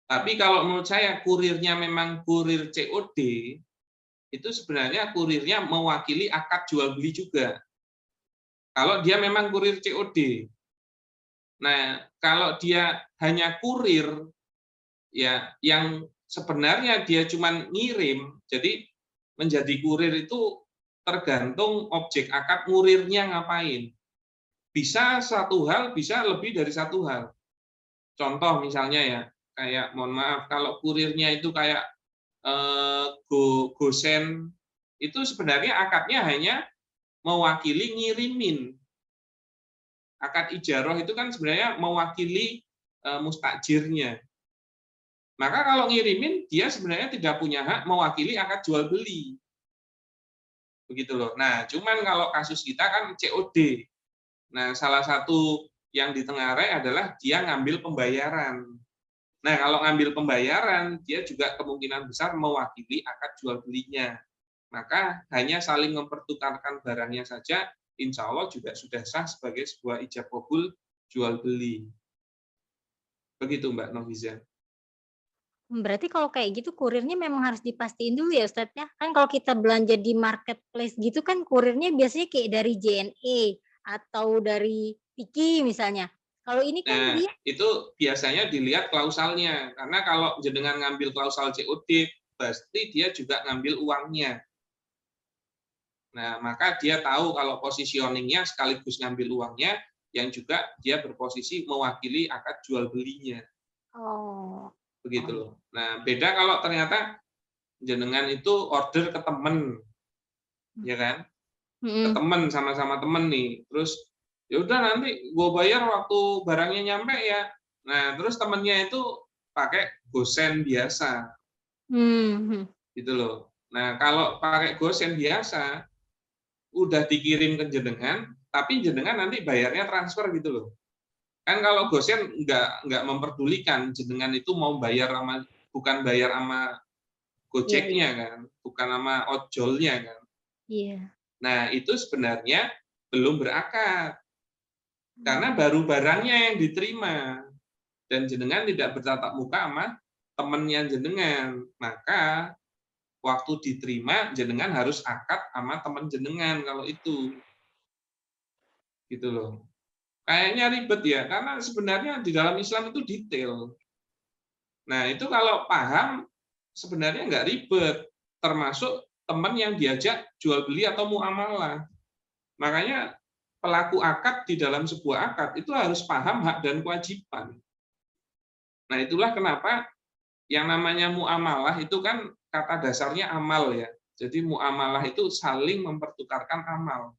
Tapi kalau menurut saya, kurirnya memang kurir COD, itu sebenarnya kurirnya mewakili akad jual beli juga. Kalau dia memang kurir COD. Nah, kalau dia hanya kurir, ya yang sebenarnya dia cuma ngirim, jadi menjadi kurir itu tergantung objek akad ngurirnya ngapain. Bisa satu hal, bisa lebih dari satu hal. Contoh misalnya ya, kayak mohon maaf, kalau kurirnya itu kayak gosen, itu sebenarnya akadnya hanya mewakili ngirimin. Akad ijaroh itu kan sebenarnya mewakili mustajirnya. Maka kalau ngirimin, dia sebenarnya tidak punya hak mewakili akad jual beli. Begitu loh. Nah, cuman kalau kasus kita kan COD. Nah, salah satu yang ditengarai adalah dia ngambil pembayaran. Nah, kalau ngambil pembayaran, dia juga kemungkinan besar mewakili akad jual belinya. Maka hanya saling mempertukarkan barangnya saja, insya Allah juga sudah sah sebagai sebuah ijab qabul jual beli. Begitu Mbak Noviza. Berarti kalau kayak gitu kurirnya memang harus dipastiin dulu ya Ustadz ya. Kan kalau kita belanja di marketplace gitu kan kurirnya biasanya kayak dari JNE atau dari Tiki misalnya. Kalau ini kan dia itu biasanya dilihat klausalnya. Karena kalau jenengan ngambil klausal COD, pasti dia juga ngambil uangnya. Nah, maka dia tahu kalau positioningnya sekaligus ngambil uangnya, yang juga dia berposisi mewakili akad jual belinya. Oh. Begitu loh. Nah, beda kalau ternyata jenengan itu order ke temen, ya kan? Ke temen, sama-sama temen nih. Terus, ya udah nanti gue bayar waktu barangnya nyampe ya. Nah, terus temennya itu pakai gosen biasa. Gitu loh. Nah, kalau pakai gosen biasa, udah dikirim ke jenengan, tapi jenengan nanti bayarnya transfer gitu loh. Kan kalau gosen nggak memperdulikan jenengan itu mau bayar sama, bukan bayar sama Gojeknya kan, bukan sama ojolnya kan. Iya. Nah, itu sebenarnya belum berakad. Karena baru barangnya yang diterima. Dan jenengan tidak bertatap muka sama temannya jenengan. Maka waktu diterima jenengan harus akad sama teman jenengan kalau itu. Gitu loh. Kayaknya ribet ya, karena sebenarnya di dalam Islam itu detail. Nah, itu kalau paham sebenarnya nggak ribet, termasuk teman yang diajak jual beli atau muamalah. Makanya pelaku akad di dalam sebuah akad itu harus paham hak dan kewajiban. Nah, itulah kenapa yang namanya muamalah itu kan kata dasarnya amal ya. Jadi muamalah itu saling mempertukarkan amal.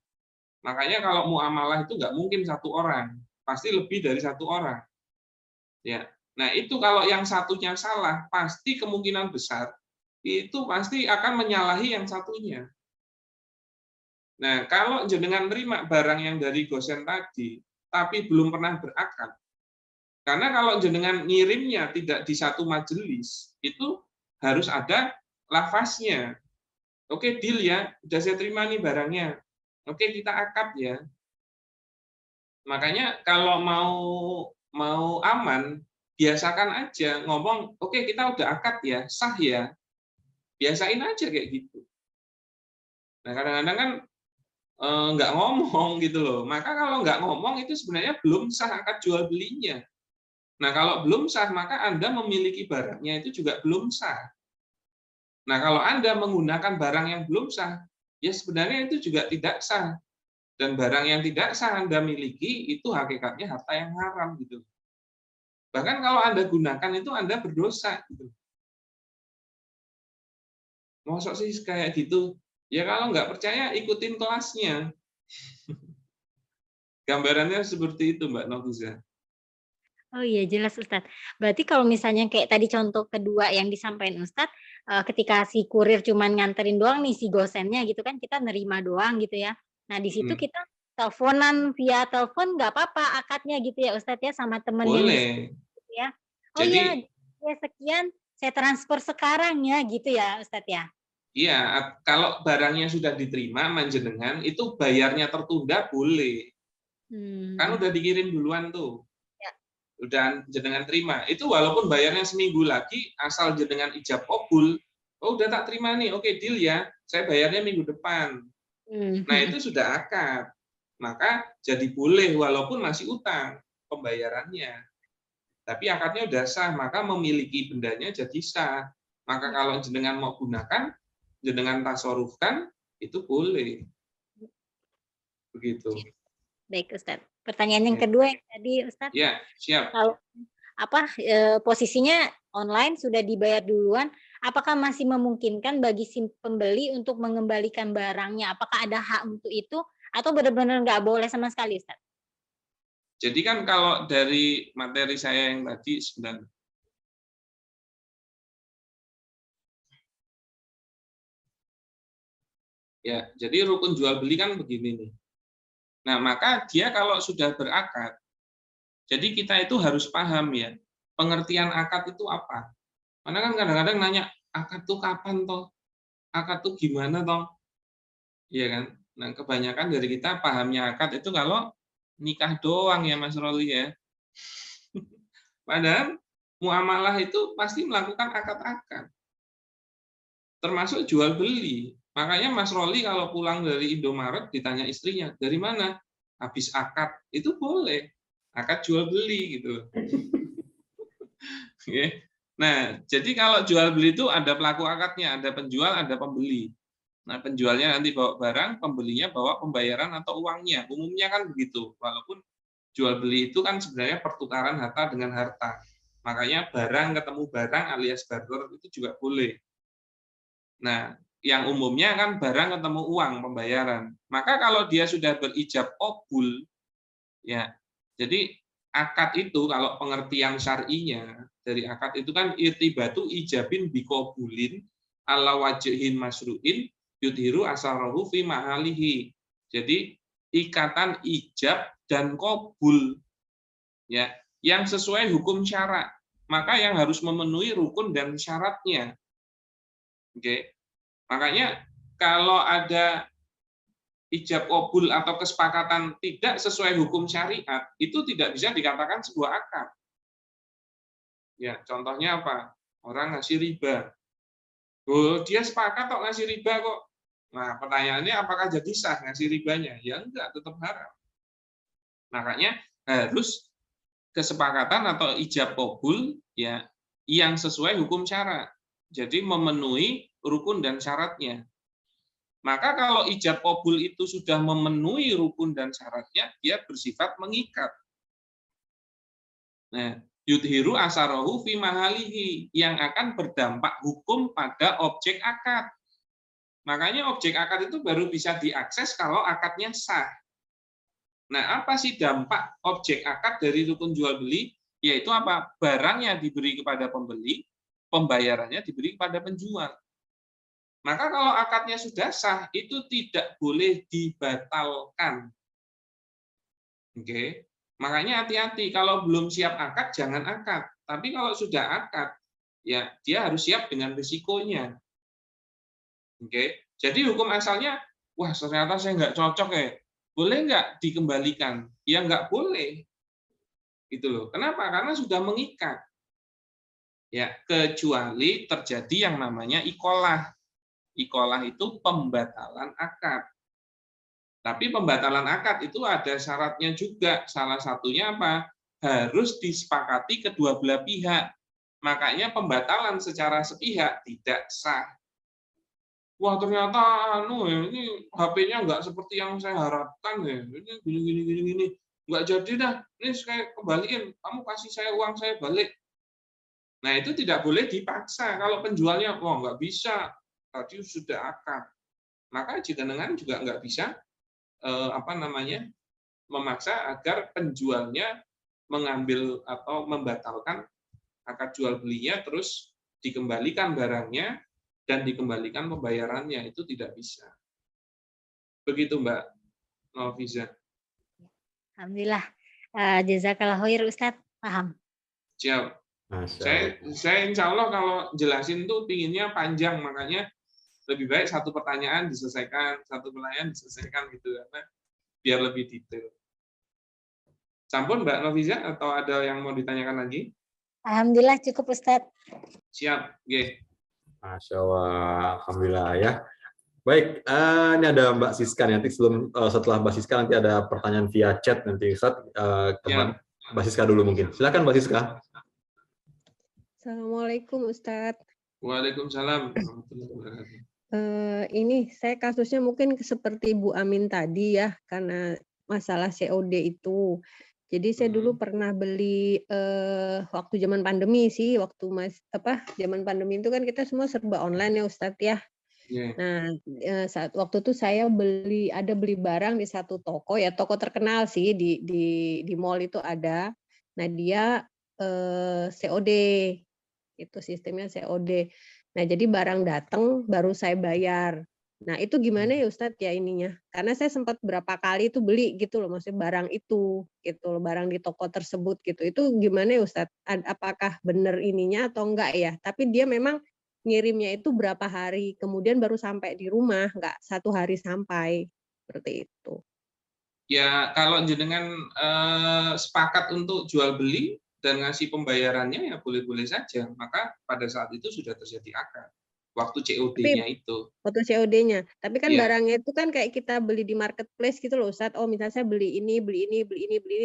Makanya kalau muamalah itu nggak mungkin satu orang, pasti lebih dari satu orang. Ya, nah itu kalau yang satunya salah, pasti kemungkinan besar itu pasti akan menyalahi yang satunya. Nah, kalau jenengan terima barang yang dari gosen tadi, tapi belum pernah berakad, karena kalau jenengan ngirimnya tidak di satu majelis, itu harus ada lafaznya. Oke, deal ya, udah saya terima nih barangnya. Oke, kita akad ya. Makanya kalau mau aman, biasakan aja ngomong, oke kita udah akad ya, sah ya. Biasain aja kayak gitu. Nah, kadang-kadang kan nggak ngomong gitu loh. Maka kalau nggak ngomong itu sebenarnya belum sah akad jual belinya. Nah, kalau belum sah, maka Anda memiliki barangnya itu juga belum sah. Nah, kalau Anda menggunakan barang yang belum sah, ya sebenarnya itu juga tidak sah. Dan barang yang tidak sah Anda miliki itu hakikatnya harta yang haram gitu. Bahkan kalau Anda gunakan itu Anda berdosa gitu. Mosok sih kayak gitu? Ya kalau nggak percaya ikutin kelasnya. Gambarannya seperti itu Mbak Noviza. Oh iya jelas Ustadz. Berarti kalau misalnya kayak tadi contoh kedua yang disampaikan Ustadz, ketika si kurir cuman nganterin doang nih si gosennya gitu kan, kita nerima doang gitu ya. Nah di situ kita teleponan via telepon nggak apa-apa akadnya gitu ya Ustadz ya sama temen yang boleh gitu ya. Oh iya ya sekian saya transfer sekarang ya gitu ya Ustadz ya. Iya, kalau barangnya sudah diterima manjenengan itu bayarnya tertunda boleh. Kan udah dikirim duluan tuh. Ya. Udah jenengan terima. Itu walaupun bayarnya seminggu lagi asal jenengan ijab qabul, oh udah tak terima nih. Oke, deal ya. Saya bayarnya minggu depan. Nah, itu sudah akad. Maka jadi boleh walaupun masih utang pembayarannya. Tapi akadnya udah sah, maka memiliki bendanya jadi sah. Maka kalau jenengan mau gunakan, jenengan tasarufkan, itu boleh. Begitu. Baik Ustadz. Pertanyaan yang kedua yang tadi Ustadz. Ya, siap. Kalau posisinya online sudah dibayar duluan, apakah masih memungkinkan bagi si pembeli untuk mengembalikan barangnya? Apakah ada hak untuk itu atau benar-benar nggak boleh sama sekali, Ustaz? Jadi kan kalau dari materi saya yang tadi sebenarnya ya, jadi rukun jual beli kan begini nih. Nah, maka dia kalau sudah berakad, jadi kita itu harus paham ya, pengertian akad itu apa. Karena kan kadang-kadang nanya, akad tuh kapan toh? Akad tuh gimana toh? Iya kan? Nah, kebanyakan dari kita pahamnya akad itu kalau nikah doang ya Mas Roli ya. Padahal muamalah itu pasti melakukan akad-akad. Termasuk jual beli. Makanya Mas Roli kalau pulang dari Indomaret ditanya istrinya, dari mana? Habis akad. Itu boleh. Akad jual beli gitu. Nah, jadi kalau jual beli itu ada pelaku akadnya, ada penjual, ada pembeli. Nah, penjualnya nanti bawa barang, pembelinya bawa pembayaran atau uangnya. Umumnya kan begitu. Walaupun jual beli itu kan sebenarnya pertukaran harta dengan harta. Makanya barang ketemu barang alias barter itu juga boleh. Nah, yang umumnya kan barang ketemu uang pembayaran. Maka kalau dia sudah berijab qabul, ya, jadi akad itu kalau pengertian syar'inya dari akad itu kan irtibatu ijabin biqabulin ala wajhin masru'in yudhiru asarahu fi mahalihi. Jadi ikatan ijab dan qabul, ya, yang sesuai hukum syarak. Maka yang harus memenuhi rukun dan syaratnya. Oke. Makanya kalau ada ijab qabul atau kesepakatan tidak sesuai hukum syariat itu tidak bisa dikatakan sebuah akad. Ya, contohnya apa? Orang ngasih riba. Oh, dia sepakat kok ngasih riba kok. Nah, pertanyaannya apakah jadi sah ngasih ribanya? Ya enggak, tetap haram. Makanya harus kesepakatan atau ijab qabul ya yang sesuai hukum syara. Jadi memenuhi rukun dan syaratnya. Maka kalau ijab qabul itu sudah memenuhi rukun dan syaratnya, dia bersifat mengikat. Nah, yudhiru asarahu fi mahalihi, yang akan berdampak hukum pada objek akad. Makanya objek akad itu baru bisa diakses kalau akadnya sah. Nah, apa sih dampak objek akad dari rukun jual beli? Yaitu apa? Barangnya diberi kepada pembeli, pembayarannya diberi kepada penjual. Maka kalau akadnya sudah sah, itu tidak boleh dibatalkan. Oke. Makanya hati-hati, kalau belum siap akad, jangan akad. Tapi kalau sudah akad, ya dia harus siap dengan risikonya. Oke. Jadi hukum asalnya, wah ternyata saya nggak cocok ya. Boleh nggak dikembalikan? Ya nggak boleh. Gitu loh. Kenapa? Karena sudah mengikat. Ya, kecuali terjadi yang namanya ikolah. Ikolah itu pembatalan akad. Tapi pembatalan akad itu ada syaratnya juga. Salah satunya apa? Harus disepakati kedua belah pihak. Makanya pembatalan secara sepihak tidak sah. Wah ternyata ini HP-nya nggak seperti yang saya harapkan ya. Ini gini. Nggak jadi dah. Ini saya kembaliin. Kamu kasih saya uang, saya balik. Nah itu tidak boleh dipaksa. Kalau penjualnya, wah nggak bisa. Tadi sudah akad, maka jenengan juga nggak bisa memaksa agar penjualnya mengambil atau membatalkan akad jual belinya, terus dikembalikan barangnya dan dikembalikan pembayarannya, itu tidak bisa. Begitu Mbak Nalfiza. Alhamdulillah. Jazakallah khair Ustadz, paham. Siap. Saya insya Allah kalau jelasin tuh pinginnya panjang, makanya lebih baik satu pertanyaan diselesaikan, satu pertanyaan diselesaikan gitu, karena biar lebih detail. Sampun Mbak Noviza, atau ada yang mau ditanyakan lagi? Alhamdulillah cukup Ustadz. Siap, oke. Masya Allah, alhamdulillah ya. Baik, ini ada Mbak Siska nanti setelah Mbak Siska nanti ada pertanyaan via chat nanti Ustadz. Mbak Siska dulu mungkin. Silakan Mbak Siska. Assalamualaikum Ustadz. Waalaikumsalam. Ini saya kasusnya mungkin seperti Bu Amin tadi ya, karena masalah COD itu. Jadi saya dulu pernah beli waktu zaman pandemi sih, zaman pandemi itu kan kita semua serba online ya Ustadz ya. Yeah. Nah, waktu itu saya beli barang di satu toko ya, toko terkenal sih di mall itu ada. Nah, dia COD. Itu sistemnya COD. Nah, jadi barang datang baru saya bayar. Nah, itu gimana ya Ustadz ya ininya? Karena saya sempat berapa kali itu beli gitu loh, maksudnya barang itu gitu loh, barang di toko tersebut gitu. Itu gimana ya Ustadz? Apakah benar ininya atau enggak ya? Tapi dia memang ngirimnya itu berapa hari kemudian baru sampai di rumah, enggak 1 hari sampai. Seperti itu. Ya, kalau jenengan sepakat untuk jual beli dan ngasih pembayarannya ya boleh-boleh saja, maka pada saat itu sudah terjadi akad waktu COD-nya itu. Waktu COD-nya. Tapi kan barangnya itu kan kayak kita beli di marketplace gitu loh Ustadz. Oh, misalnya saya beli ini.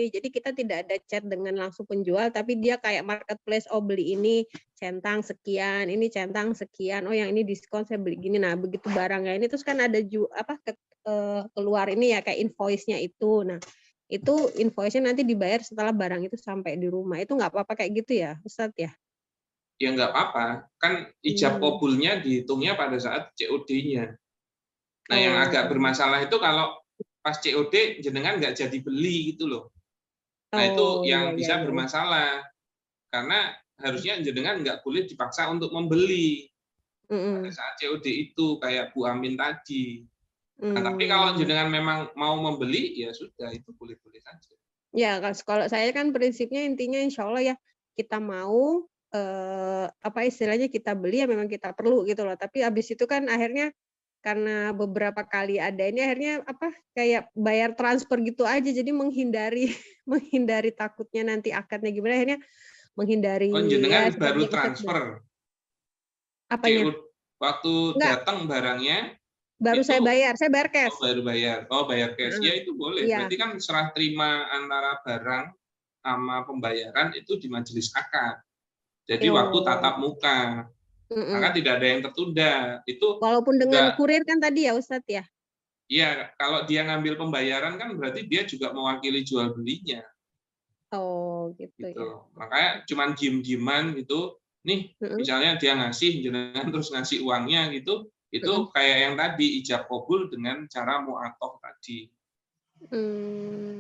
Jadi kita tidak ada chat dengan langsung penjual, tapi dia kayak marketplace, oh beli ini centang sekian, ini centang sekian. Oh, yang ini diskon saya beli gini. Nah, begitu barangnya ini terus kan ada keluar ini ya kayak invoice-nya itu. Nah, itu invoice-nya nanti dibayar setelah barang itu sampai di rumah. Itu nggak apa-apa kayak gitu ya, Ustadz ya? Ya nggak apa-apa. Kan ijab qabulnya dihitungnya pada saat COD-nya. Nah, yang agak bermasalah itu kalau pas COD jenengan nggak jadi beli gitu loh. Nah, itu yang bisa bermasalah. Karena harusnya jenengan nggak boleh dipaksa untuk membeli pada saat COD itu, kayak Bu Amin tadi. Nah, tapi kalau jenengan memang mau membeli, ya sudah, itu boleh-boleh saja. Ya, kalau saya kan prinsipnya intinya insya Allah ya, kita mau, istilahnya kita beli ya memang kita perlu gitu loh. Tapi habis itu kan akhirnya karena beberapa kali ada ini akhirnya kayak bayar transfer gitu aja, jadi menghindari menghindari takutnya nanti akadnya gimana, akhirnya menghindari jenengan ya baru seperti transfer. apanya? Waktu Enggak, datang barangnya baru itu saya bayar cash. baru bayar. Oh, bayar cash. Ya itu boleh. Iya. Berarti kan serah terima antara barang sama pembayaran itu di majelis akad. Jadi waktu tatap muka. Maka tidak ada yang tertunda. Itu walaupun dengan kurir kan tadi ya Ustadz ya? Iya, kalau dia ngambil pembayaran kan berarti dia juga mewakili jual belinya. Oh, gitu ya. Makanya cuman diem-dieman gitu. Nih, misalnya dia ngasih, jenengan terus ngasih uangnya gitu, itu kayak yang tadi ijab kabul dengan cara mu'atoh tadi.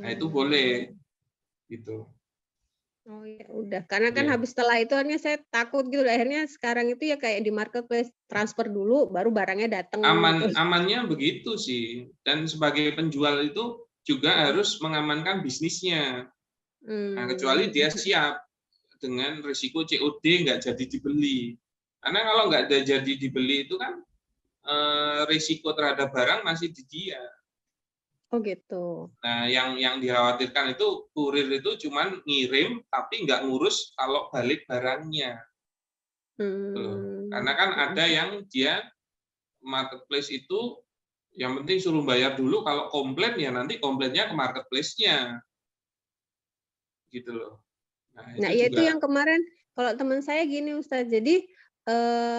Nah, itu boleh gitu. Oh ya udah, karena kan habis setelah itu akhirnya saya takut gitu, akhirnya sekarang itu ya kayak di marketplace transfer dulu, baru barangnya datang. Amannya begitu sih, dan sebagai penjual itu juga harus mengamankan bisnisnya. Nah, kecuali dia siap dengan risiko COD nggak jadi dibeli. Karena kalau nggak ada jadi dibeli itu kan risiko terhadap barang masih di dia. Oh gitu. Nah, yang dikhawatirkan itu kurir itu cuman ngirim tapi nggak ngurus kalau balik barangnya. Karena kan ada yang dia marketplace itu yang penting suruh bayar dulu, kalau komplain ya nanti komplainnya ke marketplace-nya. Gitu loh. Nah, itu yang kemarin kalau teman saya gini Ustaz, jadi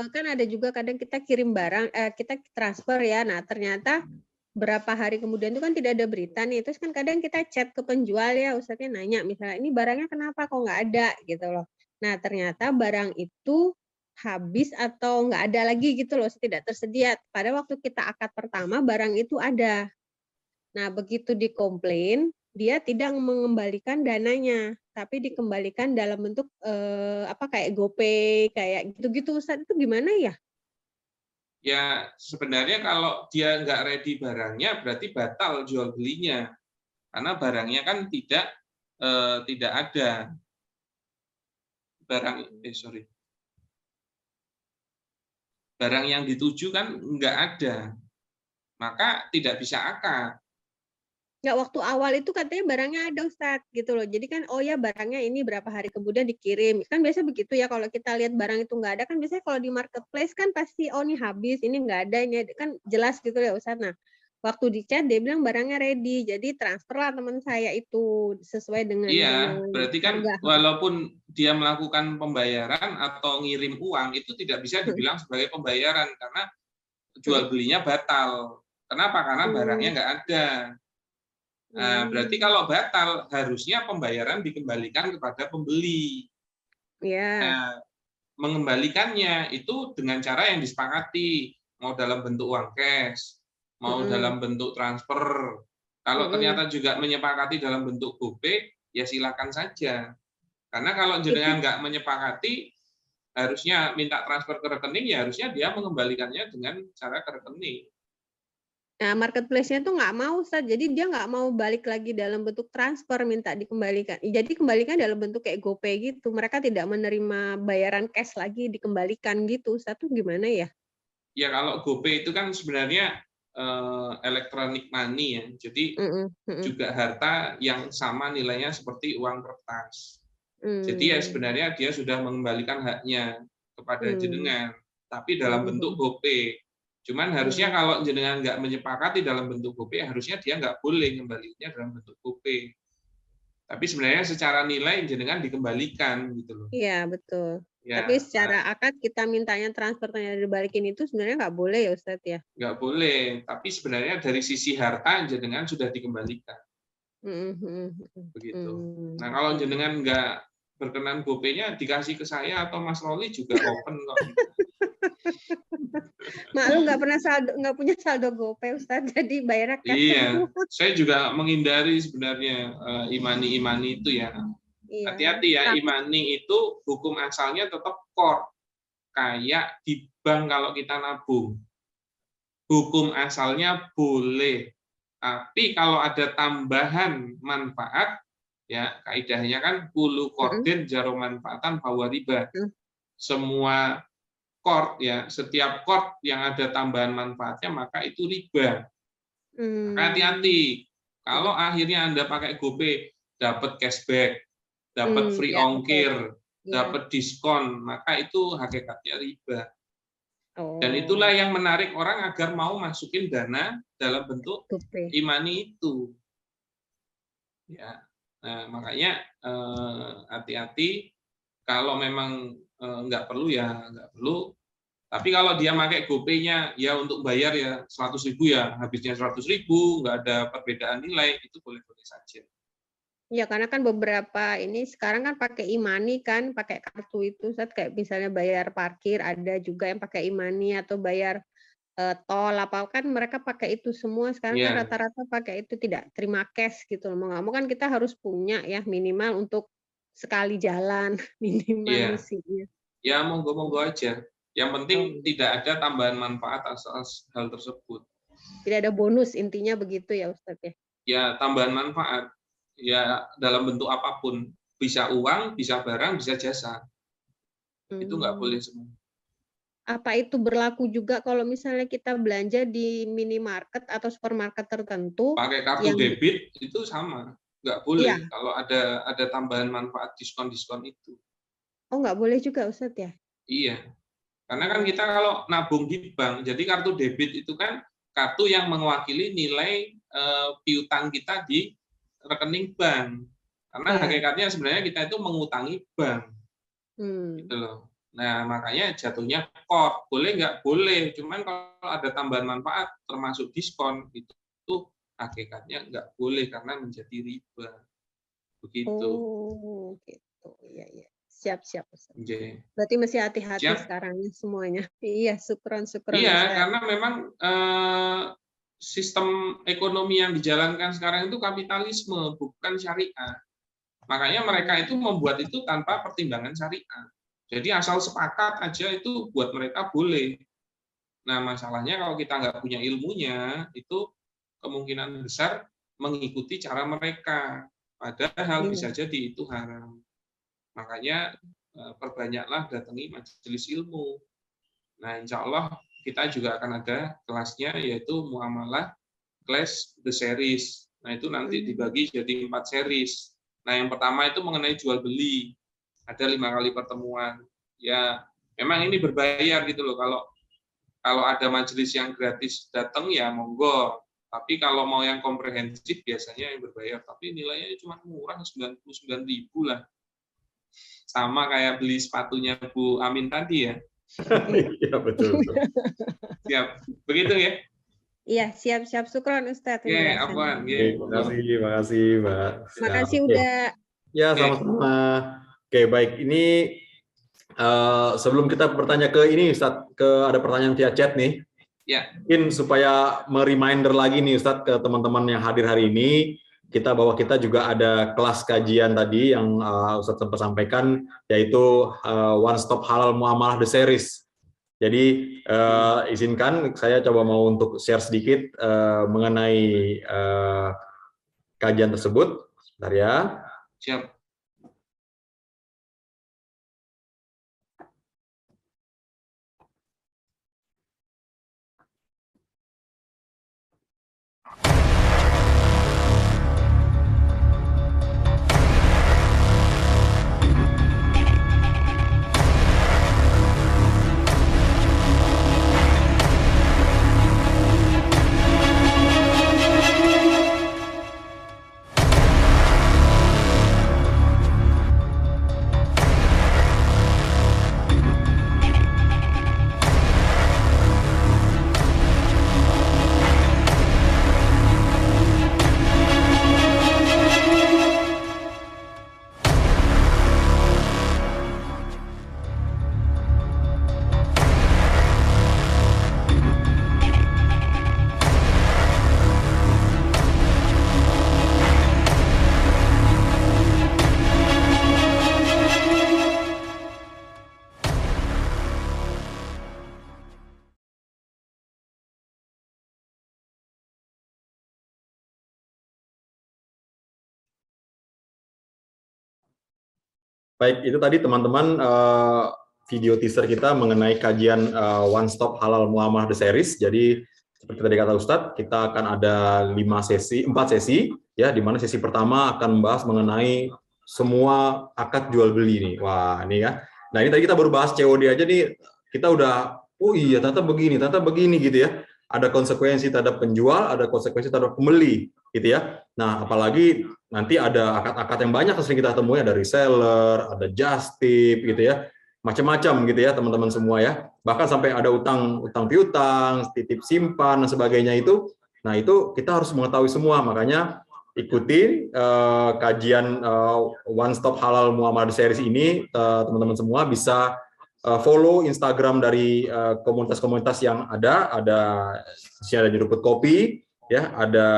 kan ada juga kadang kita kirim barang, kita transfer ya, nah ternyata berapa hari kemudian itu kan tidak ada berita nih, terus kan kadang kita chat ke penjual ya, Ustaznya nanya misalnya, ini barangnya kenapa kok nggak ada gitu loh. Nah ternyata barang itu habis atau nggak ada lagi gitu loh, tidak tersedia. Pada waktu kita akad pertama barang itu ada. Nah begitu dikomplain, dia tidak mengembalikan dananya, tapi dikembalikan dalam bentuk kayak GoPay, kayak gitu-gitu Ustaz, itu gimana ya? Ya sebenarnya kalau dia nggak ready barangnya berarti batal jual belinya, karena barangnya kan tidak ada barang yang dituju kan nggak ada, maka tidak bisa akad. Nggak, waktu awal itu katanya barangnya ada Ustadz gitu loh. Jadi kan oh ya barangnya ini berapa hari kemudian dikirim. Kan biasa begitu ya, kalau kita lihat barang itu nggak ada kan biasanya kalau di marketplace kan pasti oh ini habis, ini nggak ada, ini kan jelas gitu ya Ustadz. Nah, waktu di chat dia bilang barangnya ready. Jadi transferlah teman saya itu sesuai dengan berarti kan walaupun dia melakukan pembayaran atau ngirim uang itu tidak bisa dibilang sebagai pembayaran karena jual belinya batal. Kenapa? Karena barangnya nggak ada. Nah, berarti kalau batal harusnya pembayaran dikembalikan kepada pembeli. Nah, mengembalikannya itu dengan cara yang disepakati, mau dalam bentuk uang cash, mau dalam bentuk transfer. Kalau ternyata juga menyepakati dalam bentuk GoPay, ya silakan saja. Karena kalau jenengan nggak menyepakati, harusnya minta transfer ke rekening, ya harusnya dia mengembalikannya dengan cara ke rekening. Nah, marketplace-nya tuh nggak mau, Ustaz. Jadi dia nggak mau balik lagi dalam bentuk transfer, minta dikembalikan. Jadi kembalikan dalam bentuk kayak GoPay gitu. Mereka tidak menerima bayaran cash lagi, dikembalikan gitu. Ustaz, tuh gimana ya? Ya kalau GoPay itu kan sebenarnya electronic money ya. Jadi juga harta yang sama nilainya seperti uang kertas. Jadi ya sebenarnya dia sudah mengembalikan haknya kepada jenengan, tapi dalam bentuk GoPay. Cuman harusnya kalau jenengan nggak menyepakati dalam bentuk GoPay, harusnya dia nggak boleh kembalinya dalam bentuk GoPay. Tapi sebenarnya secara nilai jenengan dikembalikan gitu loh. Iya betul. Ya, tapi secara akad kita mintanya transfernya dibalikin itu sebenarnya nggak boleh ya Ustadz ya? Nggak boleh. Tapi sebenarnya dari sisi harta jenengan sudah dikembalikan. Begitu. Nah kalau jenengan nggak berkenan GoPay-nya dikasih ke saya atau Mas Loli juga open kok. Malu nggak punya saldo GoPay Ustaz, jadi bayarnya cash. Iya, saya juga menghindari sebenarnya imani itu ya. Hati-hati ya, imani itu hukum asalnya tetap core, kayak di bank kalau kita nabung. Hukum asalnya boleh, tapi kalau ada tambahan manfaat, ya kaidahnya kan kulu korden jaro manfaatan bahwa riba. Semua chord ya, setiap chord yang ada tambahan manfaatnya maka itu riba. Maka hati-hati. Kalau akhirnya Anda pakai GoPay dapat cashback, dapat free ongkir, dapat diskon, maka itu hakikatnya riba. Dan itulah yang menarik orang agar mau masukin dana dalam bentuk e-money itu. Ya. Nah, makanya hati-hati kalau memang nggak perlu ya nggak perlu. Tapi kalau dia pakai GoPay-nya ya untuk bayar ya 100.000 ya habisnya 100.000, nggak ada perbedaan nilai, itu boleh-boleh saja. Ya karena kan beberapa ini sekarang kan pakai e-money kan, pakai kartu itu, Ustaz, kayak misalnya bayar parkir ada juga yang pakai e-money atau bayar tol apa kan mereka pakai itu semua sekarang kan rata-rata pakai itu, tidak terima cash gitu. Mau nggak mau kan kita harus punya ya minimal untuk sekali jalan minimal mesinnya. Ya monggo-monggo aja. Yang penting tidak ada tambahan manfaat atas hal tersebut. Tidak ada bonus, intinya begitu ya Ustaz ya. Ya tambahan manfaat ya dalam bentuk apapun, bisa uang, bisa barang, bisa jasa. Itu nggak boleh semua. Apa itu berlaku juga kalau misalnya kita belanja di minimarket atau supermarket tertentu? Pakai kartu debit itu sama, nggak boleh kalau ada tambahan manfaat diskon-diskon itu. Oh nggak boleh juga Ustaz ya? Iya, karena kan kita kalau nabung di bank, jadi kartu debit itu kan kartu yang mewakili nilai piutang kita di rekening bank. Karena hakikatnya sebenarnya kita itu mengutangi bank, gitu loh. Nah makanya jatuhnya kok boleh nggak boleh, cuman kalau ada tambahan manfaat termasuk diskon itu hakikatnya nggak boleh karena menjadi riba, begitu. Oh gitu, iya. Siap. Okay. Berarti mesti hati-hati sekarang semuanya. Iya, syukron. Iya, karena memang sistem ekonomi yang dijalankan sekarang itu kapitalisme, bukan syariah. Makanya mereka itu membuat itu tanpa pertimbangan syariah. Jadi asal sepakat aja itu buat mereka boleh. Nah, masalahnya kalau kita nggak punya ilmunya, itu kemungkinan besar mengikuti cara mereka. Padahal bisa jadi itu haram. Makanya perbanyaklah datangi majelis ilmu. Nah, insya Allah kita juga akan ada kelasnya, yaitu muamalah class the series. Nah, itu nanti dibagi jadi 4 series. Nah, yang pertama itu mengenai jual beli. Ada 5 kali pertemuan. Ya, memang ini berbayar gitu loh. Kalau ada majelis yang gratis datang ya monggo. Tapi kalau mau yang komprehensif biasanya yang berbayar. Tapi nilainya cuma murah 99.000 lah. Sama kayak beli sepatunya Bu Amin tadi ya. Iya betul. Siap. Begitu ya. Iya, siap. Syukron Ustaz. Makasih Mbak. Makasih udah. Ya, sama-sama. Oke, baik. Ini sebelum kita bertanya ke ini Ustaz, ada pertanyaan via chat nih. Ya. Mungkin supaya mereminder lagi nih Ustaz ke teman-teman yang hadir hari ini, bahwa kita juga ada kelas kajian tadi yang Ustaz sempat sampaikan, yaitu One Stop Halal Muamalah The Series. Jadi izinkan saya coba mau untuk share sedikit mengenai kajian tersebut. Bentar ya. Siap. Baik, itu tadi teman-teman video teaser kita mengenai kajian One Stop Halal Muamalah The Series. Jadi seperti tadi kata Ustadz, kita akan ada 4 sesi, ya, di mana sesi pertama akan membahas mengenai semua akad jual beli nih. Wah, ini ya. Nah, ini tadi kita baru bahas COD aja nih, kita udah, oh iya, ternyata begini gitu ya. Ada konsekuensi terhadap penjual, ada konsekuensi terhadap pembeli, gitu ya. Nah, apalagi nanti ada akad-akad yang banyak yang sering kita temui, ada reseller, ada just tip, gitu ya. Macam-macam gitu ya, teman-teman semua ya. Bahkan sampai ada utang piutang, titip simpan, dan sebagainya itu. Nah, itu kita harus mengetahui semua, makanya ikuti kajian One Stop Halal Muamalah Series ini, teman-teman semua bisa follow Instagram dari komunitas-komunitas yang ada di sini ada Nyeruput Kopi, ya, ada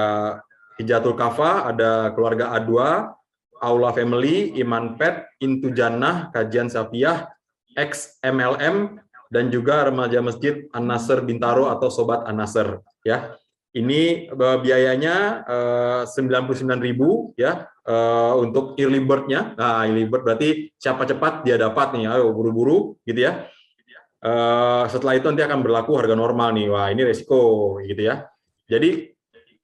Hijatul Kafa, ada Keluarga A2, Aula Family, Iman Pet, Intu Jannah, Kajian Safiyah, XMLM, dan juga Remaja Masjid An-Nasr Bintaro atau Sobat An-Nasr, ya. Ini biayanya 99.000 ya untuk early bird-nya. Nah, early bird berarti siapa cepat dia dapat nih, ayo buru-buru gitu ya. Setelah itu nanti akan berlaku harga normal nih. Wah, ini resiko gitu ya. Jadi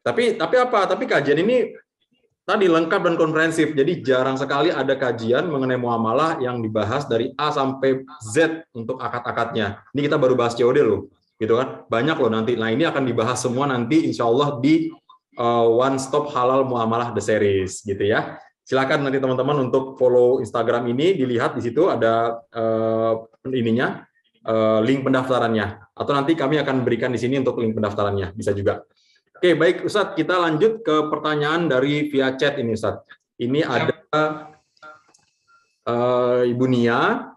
tapi apa? Tapi kajian ini tadi lengkap dan komprehensif. Jadi jarang sekali ada kajian mengenai muamalah yang dibahas dari A sampai Z untuk akad-akadnya. Ini kita baru bahas COD loh. Gitu kan, banyak loh nanti. Nah, ini akan dibahas semua nanti insya Allah di One Stop Halal Muamalah The Series gitu ya. Silakan nanti teman-teman untuk follow Instagram ini, dilihat di situ ada link pendaftarannya, atau nanti kami akan berikan di sini untuk link pendaftarannya, bisa juga. Oke, baik Ustadz, kita lanjut ke pertanyaan dari via chat ini Ustadz. Ini ada Ibu Nia,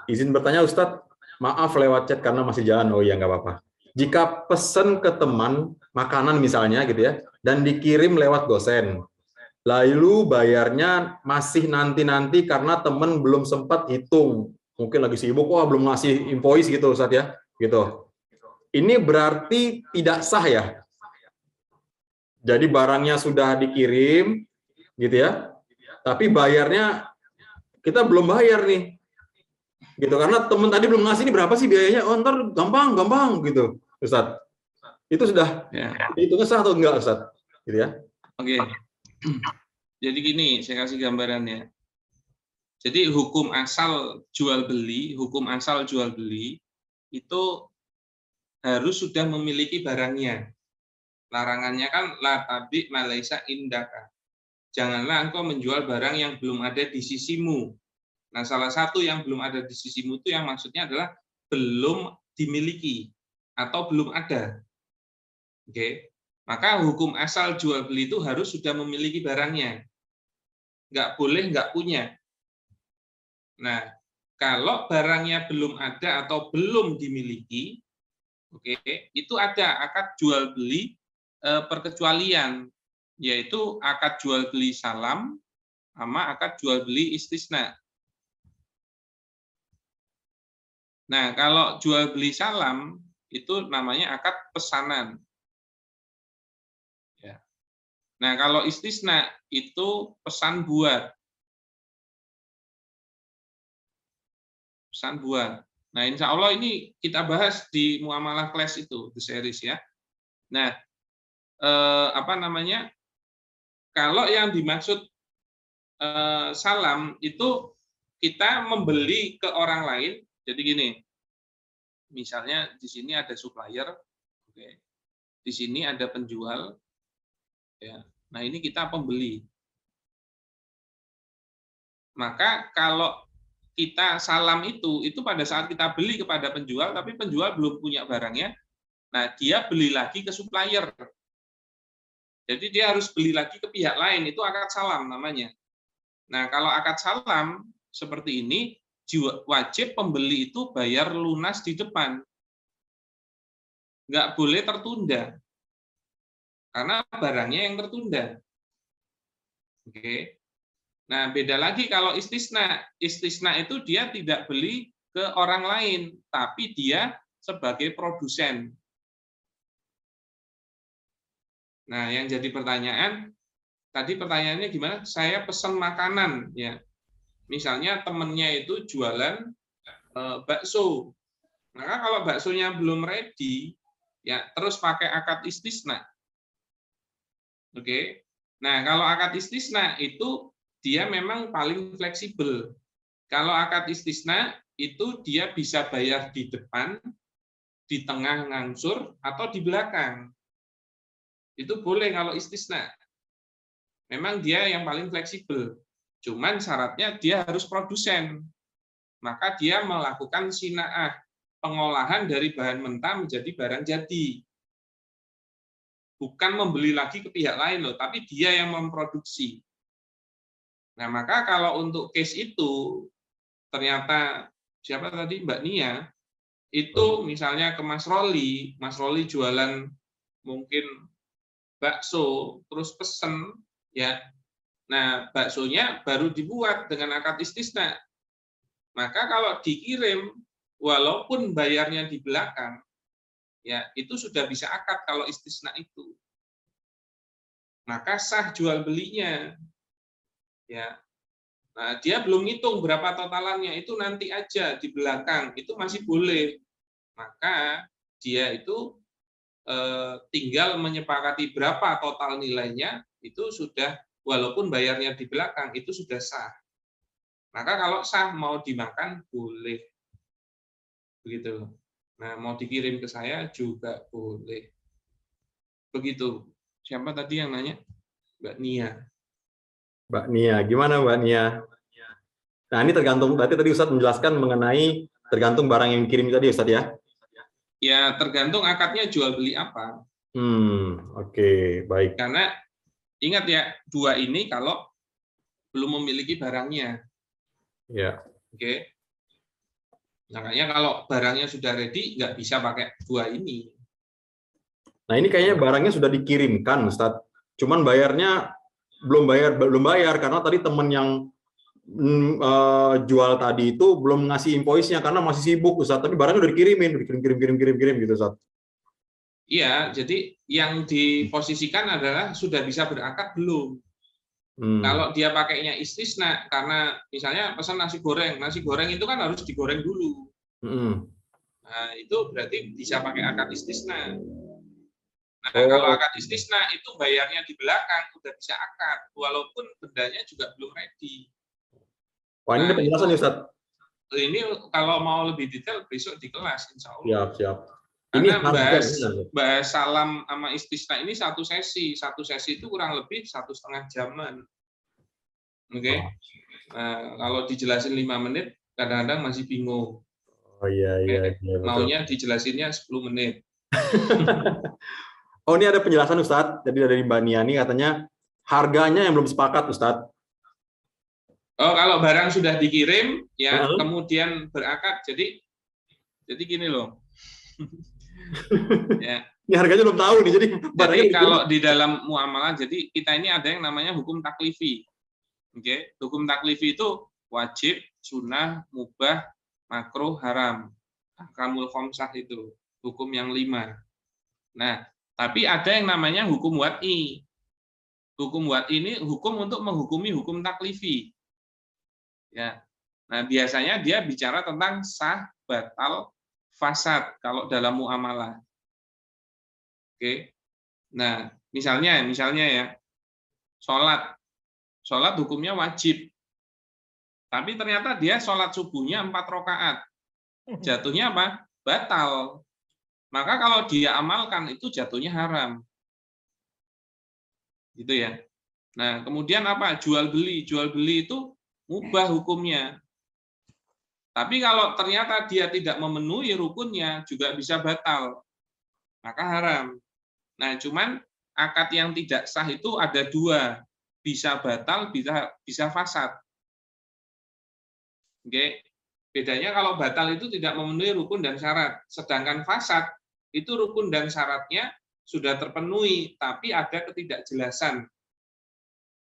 izin bertanya Ustadz. Maaf lewat chat karena masih jalan. Oh iya, nggak apa-apa. Jika pesen ke teman makanan misalnya gitu ya, dan dikirim lewat GoSend, lalu bayarnya masih nanti-nanti karena teman belum sempat hitung, mungkin lagi sibuk, wah belum ngasih invoice gitu Ustadz ya, gitu. Ini berarti tidak sah ya? Jadi barangnya sudah dikirim, gitu ya, tapi bayarnya kita belum bayar nih. Gitu, karena teman tadi belum ngasih ini berapa sih biayanya, oh ntar gampang gitu Ustadz, itu sudah hitungnya sah atau enggak Ustadz gitu ya. Oke. Jadi gini, saya kasih gambarannya. Jadi hukum asal jual beli itu harus sudah memiliki barangnya. Larangannya kan la tabi malaisa indaka, janganlah engkau menjual barang yang belum ada di sisimu. Nah, salah satu yang belum ada di sisimu itu yang maksudnya adalah belum dimiliki atau belum ada. Oke. Maka hukum asal jual beli itu harus sudah memiliki barangnya. Nggak boleh nggak punya. Nah, kalau barangnya belum ada atau belum dimiliki, oke, itu ada akad jual beli perkecualian, yaitu akad jual beli salam sama akad jual beli istisna. Nah, kalau jual beli salam itu namanya akad pesanan. Ya. Nah, kalau istisna itu pesan buat. Pesan buat. Nah, insya Allah ini kita bahas di muamalah kelas itu, The Series ya. Nah, kalau yang dimaksud salam itu kita membeli ke orang lain. Jadi gini, misalnya di sini ada supplier, oke, di sini ada penjual, ya. Nah ini kita pembeli. Maka kalau kita salam itu pada saat kita beli kepada penjual, tapi penjual belum punya barangnya, nah dia beli lagi ke supplier. Jadi dia harus beli lagi ke pihak lain, itu akad salam namanya. Nah kalau akad salam seperti ini, wajib pembeli itu bayar lunas di depan. Nggak boleh tertunda. Karena barangnya yang tertunda. Oke. Nah, beda lagi kalau istisna. Istisna itu dia tidak beli ke orang lain, tapi dia sebagai produsen. Nah, yang jadi pertanyaan, tadi pertanyaannya gimana? Saya pesan makanan, ya. Misalnya temennya itu jualan bakso. Maka kalau baksonya belum ready, ya terus pakai akad istisna. Oke. Nah, kalau akad istisna itu dia memang paling fleksibel. Kalau akad istisna itu dia bisa bayar di depan, di tengah ngangsur, atau di belakang. Itu boleh kalau istisna. Memang dia yang paling fleksibel. Cuman syaratnya dia harus produsen. Maka dia melakukan sinaah, pengolahan dari bahan mentah menjadi barang jadi. Bukan membeli lagi ke pihak lain loh, tapi dia yang memproduksi. Nah, maka kalau untuk case itu ternyata siapa tadi Mbak Nia itu misalnya ke Mas Roli jualan mungkin bakso terus pesen ya. Nah, baksonya baru dibuat dengan akad istisna. Maka kalau dikirim walaupun bayarnya di belakang ya itu sudah bisa akad kalau istisna itu. Maka sah jual belinya. Ya. Nah, dia belum hitung berapa totalannya, itu nanti aja di belakang, itu masih boleh. Maka dia itu tinggal menyepakati berapa total nilainya, itu sudah walaupun bayarnya di belakang itu sudah sah. Maka kalau sah mau dimakan boleh. Begitu. Nah, mau dikirim ke saya juga boleh. Begitu. Siapa tadi yang nanya? Mbak Nia. Mbak Nia, gimana Mbak Nia? Nah, ini tergantung, berarti tadi Ustadz menjelaskan mengenai tergantung barang yang dikirim tadi Ustadz ya? Ya, tergantung akadnya jual beli apa. Oke, baik. Karena ingat ya, dua ini kalau belum memiliki barangnya. Ya. Oke. Makanya kalau barangnya sudah ready, nggak bisa pakai dua ini. Nah, ini kayaknya barangnya sudah dikirimkan, Ustadz. Cuman bayarnya belum bayar karena tadi teman yang jual tadi itu belum ngasih invoice-nya karena masih sibuk, Ustadz. Tapi barangnya udah dikirim gitu, Ustadz. Iya, jadi yang diposisikan adalah sudah bisa berakad belum. Kalau dia pakainya istisna, karena misalnya pesan nasi goreng itu kan harus digoreng dulu. Nah, itu berarti bisa pakai akad istisna. Nah, kalau akad istisna itu bayarnya di belakang, udah bisa akad, walaupun bendanya juga belum ready. Wah, ini ada penjelasan nih, Ustaz. Ini kalau mau lebih detail besok di kelas, insya Allah. Siap. Karena bahas salam sama istisna ini satu sesi itu kurang lebih 1,5 jaman. Oke. Nah, kalau dijelasin 5 menit, kadang-kadang masih bingung. Oh iya. Maunya dijelasinnya 10 menit. Oh, ini ada penjelasan Ustadz. Jadi dari Mbak Niani katanya harganya yang belum sepakat, Ustadz. Oh, kalau barang sudah dikirim, ya kemudian berakad. Jadi gini loh. Ya. Ini harganya belum tahu nih. Jadi kalau di dalam muamalah, jadi kita ini ada yang namanya hukum taklifi. Oke, hukum taklifi itu wajib, sunnah, mubah, makruh, haram. Ahkamul khamsah itu hukum yang 5. Nah, tapi ada yang namanya hukum wad'i. Hukum wad'i ini hukum untuk menghukumi hukum taklifi. Ya. Nah, biasanya dia bicara tentang sah, batal, fasad kalau dalam muamalah. Oke. Nah, misalnya ya, sholat hukumnya wajib. Tapi ternyata dia sholat subuhnya 4 rakaat. Jatuhnya apa? Batal. Maka kalau dia amalkan itu jatuhnya haram. Gitu ya. Nah, kemudian apa? Jual beli. Jual beli itu mubah hukumnya. Tapi kalau ternyata dia tidak memenuhi rukunnya juga bisa batal. Maka haram. Nah, cuman akad yang tidak sah itu ada 2. Bisa batal, bisa fasad. Oke. Bedanya kalau batal itu tidak memenuhi rukun dan syarat. Sedangkan fasad itu rukun dan syaratnya sudah terpenuhi, tapi ada ketidakjelasan.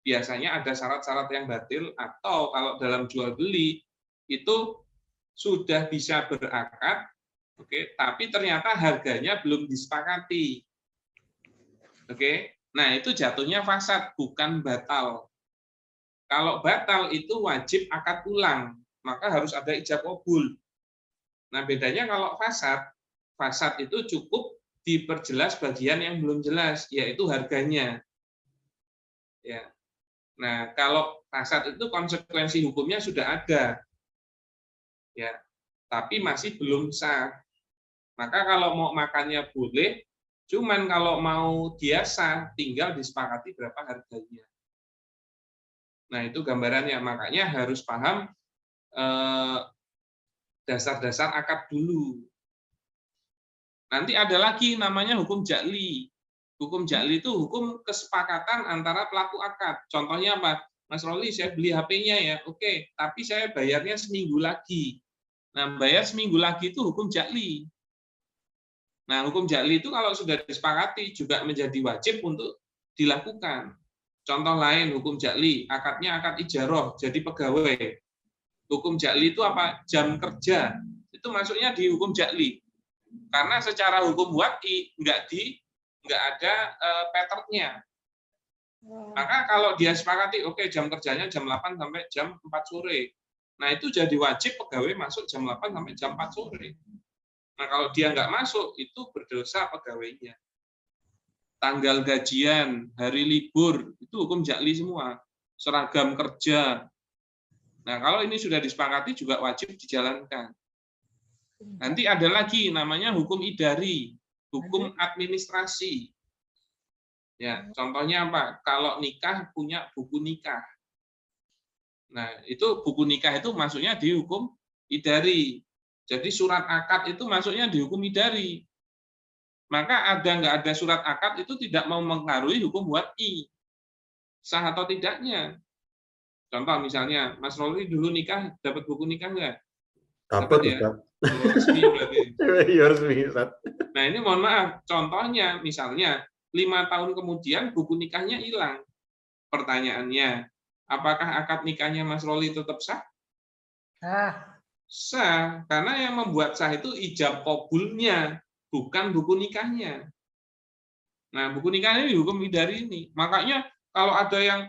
Biasanya ada syarat-syarat yang batil, atau kalau dalam jual beli itu sudah bisa berakad, oke, tapi ternyata harganya belum disepakati. Oke. Nah, itu jatuhnya fasad, bukan batal. Kalau batal itu wajib akad ulang, maka harus ada ijab qabul. Nah, bedanya kalau fasad itu cukup diperjelas bagian yang belum jelas, yaitu harganya. Ya. Nah, kalau fasad itu konsekuensi hukumnya sudah ada, ya, tapi masih belum sah. Maka kalau mau makannya boleh, cuman kalau mau dia sah, tinggal disepakati berapa harganya. Nah, itu gambarannya. Makanya harus paham dasar-dasar akad dulu. Nanti ada lagi namanya hukum ja'li. Hukum ja'li itu hukum kesepakatan antara pelaku akad. Contohnya apa? Mas Roli, saya beli HP-nya ya, oke, tapi saya bayarnya seminggu lagi. Nah, bayar seminggu lagi itu hukum ja'li. Nah, hukum ja'li itu kalau sudah disepakati juga menjadi wajib untuk dilakukan. Contoh lain, hukum ja'li, akadnya akad ijaroh, jadi pegawai. Hukum ja'li itu apa? Jam kerja. Itu masuknya di hukum ja'li. Karena secara hukum wati nggak ada pattern-nya. Maka kalau dia sepakati, oke, jam kerjanya jam 8 sampai jam 4 sore. Nah, itu jadi wajib pegawai masuk jam 8 sampai jam 4 sore. Nah, kalau dia nggak masuk, itu berdosa pegawainya. Tanggal gajian, hari libur, itu hukum ja'li semua. Seragam kerja. Nah, kalau ini sudah disepakati juga wajib dijalankan. Nanti ada lagi namanya hukum idari, hukum administrasi. Ya, contohnya apa? Kalau nikah punya buku nikah. Nah, itu buku nikah itu masuknya di hukum idari. Jadi surat akad itu masuknya di hukum idari. Maka ada nggak ada surat akad itu tidak mau mempengaruhi hukum wati. Sah atau tidaknya. Contoh misalnya, Mas Roli dulu nikah, dapat buku nikah nggak? Dapat ya? Oh, resmi berarti. Iya, resmi, Ustaz. Nah, ini mohon maaf. Contohnya, misalnya, 5 tahun kemudian buku nikahnya hilang. Pertanyaannya, apakah akad nikahnya Mas Roli tetap sah? Sah, karena yang membuat sah itu ijab qabulnya, bukan buku nikahnya. Nah, buku nikahnya hukum idari ini. Makanya kalau ada yang,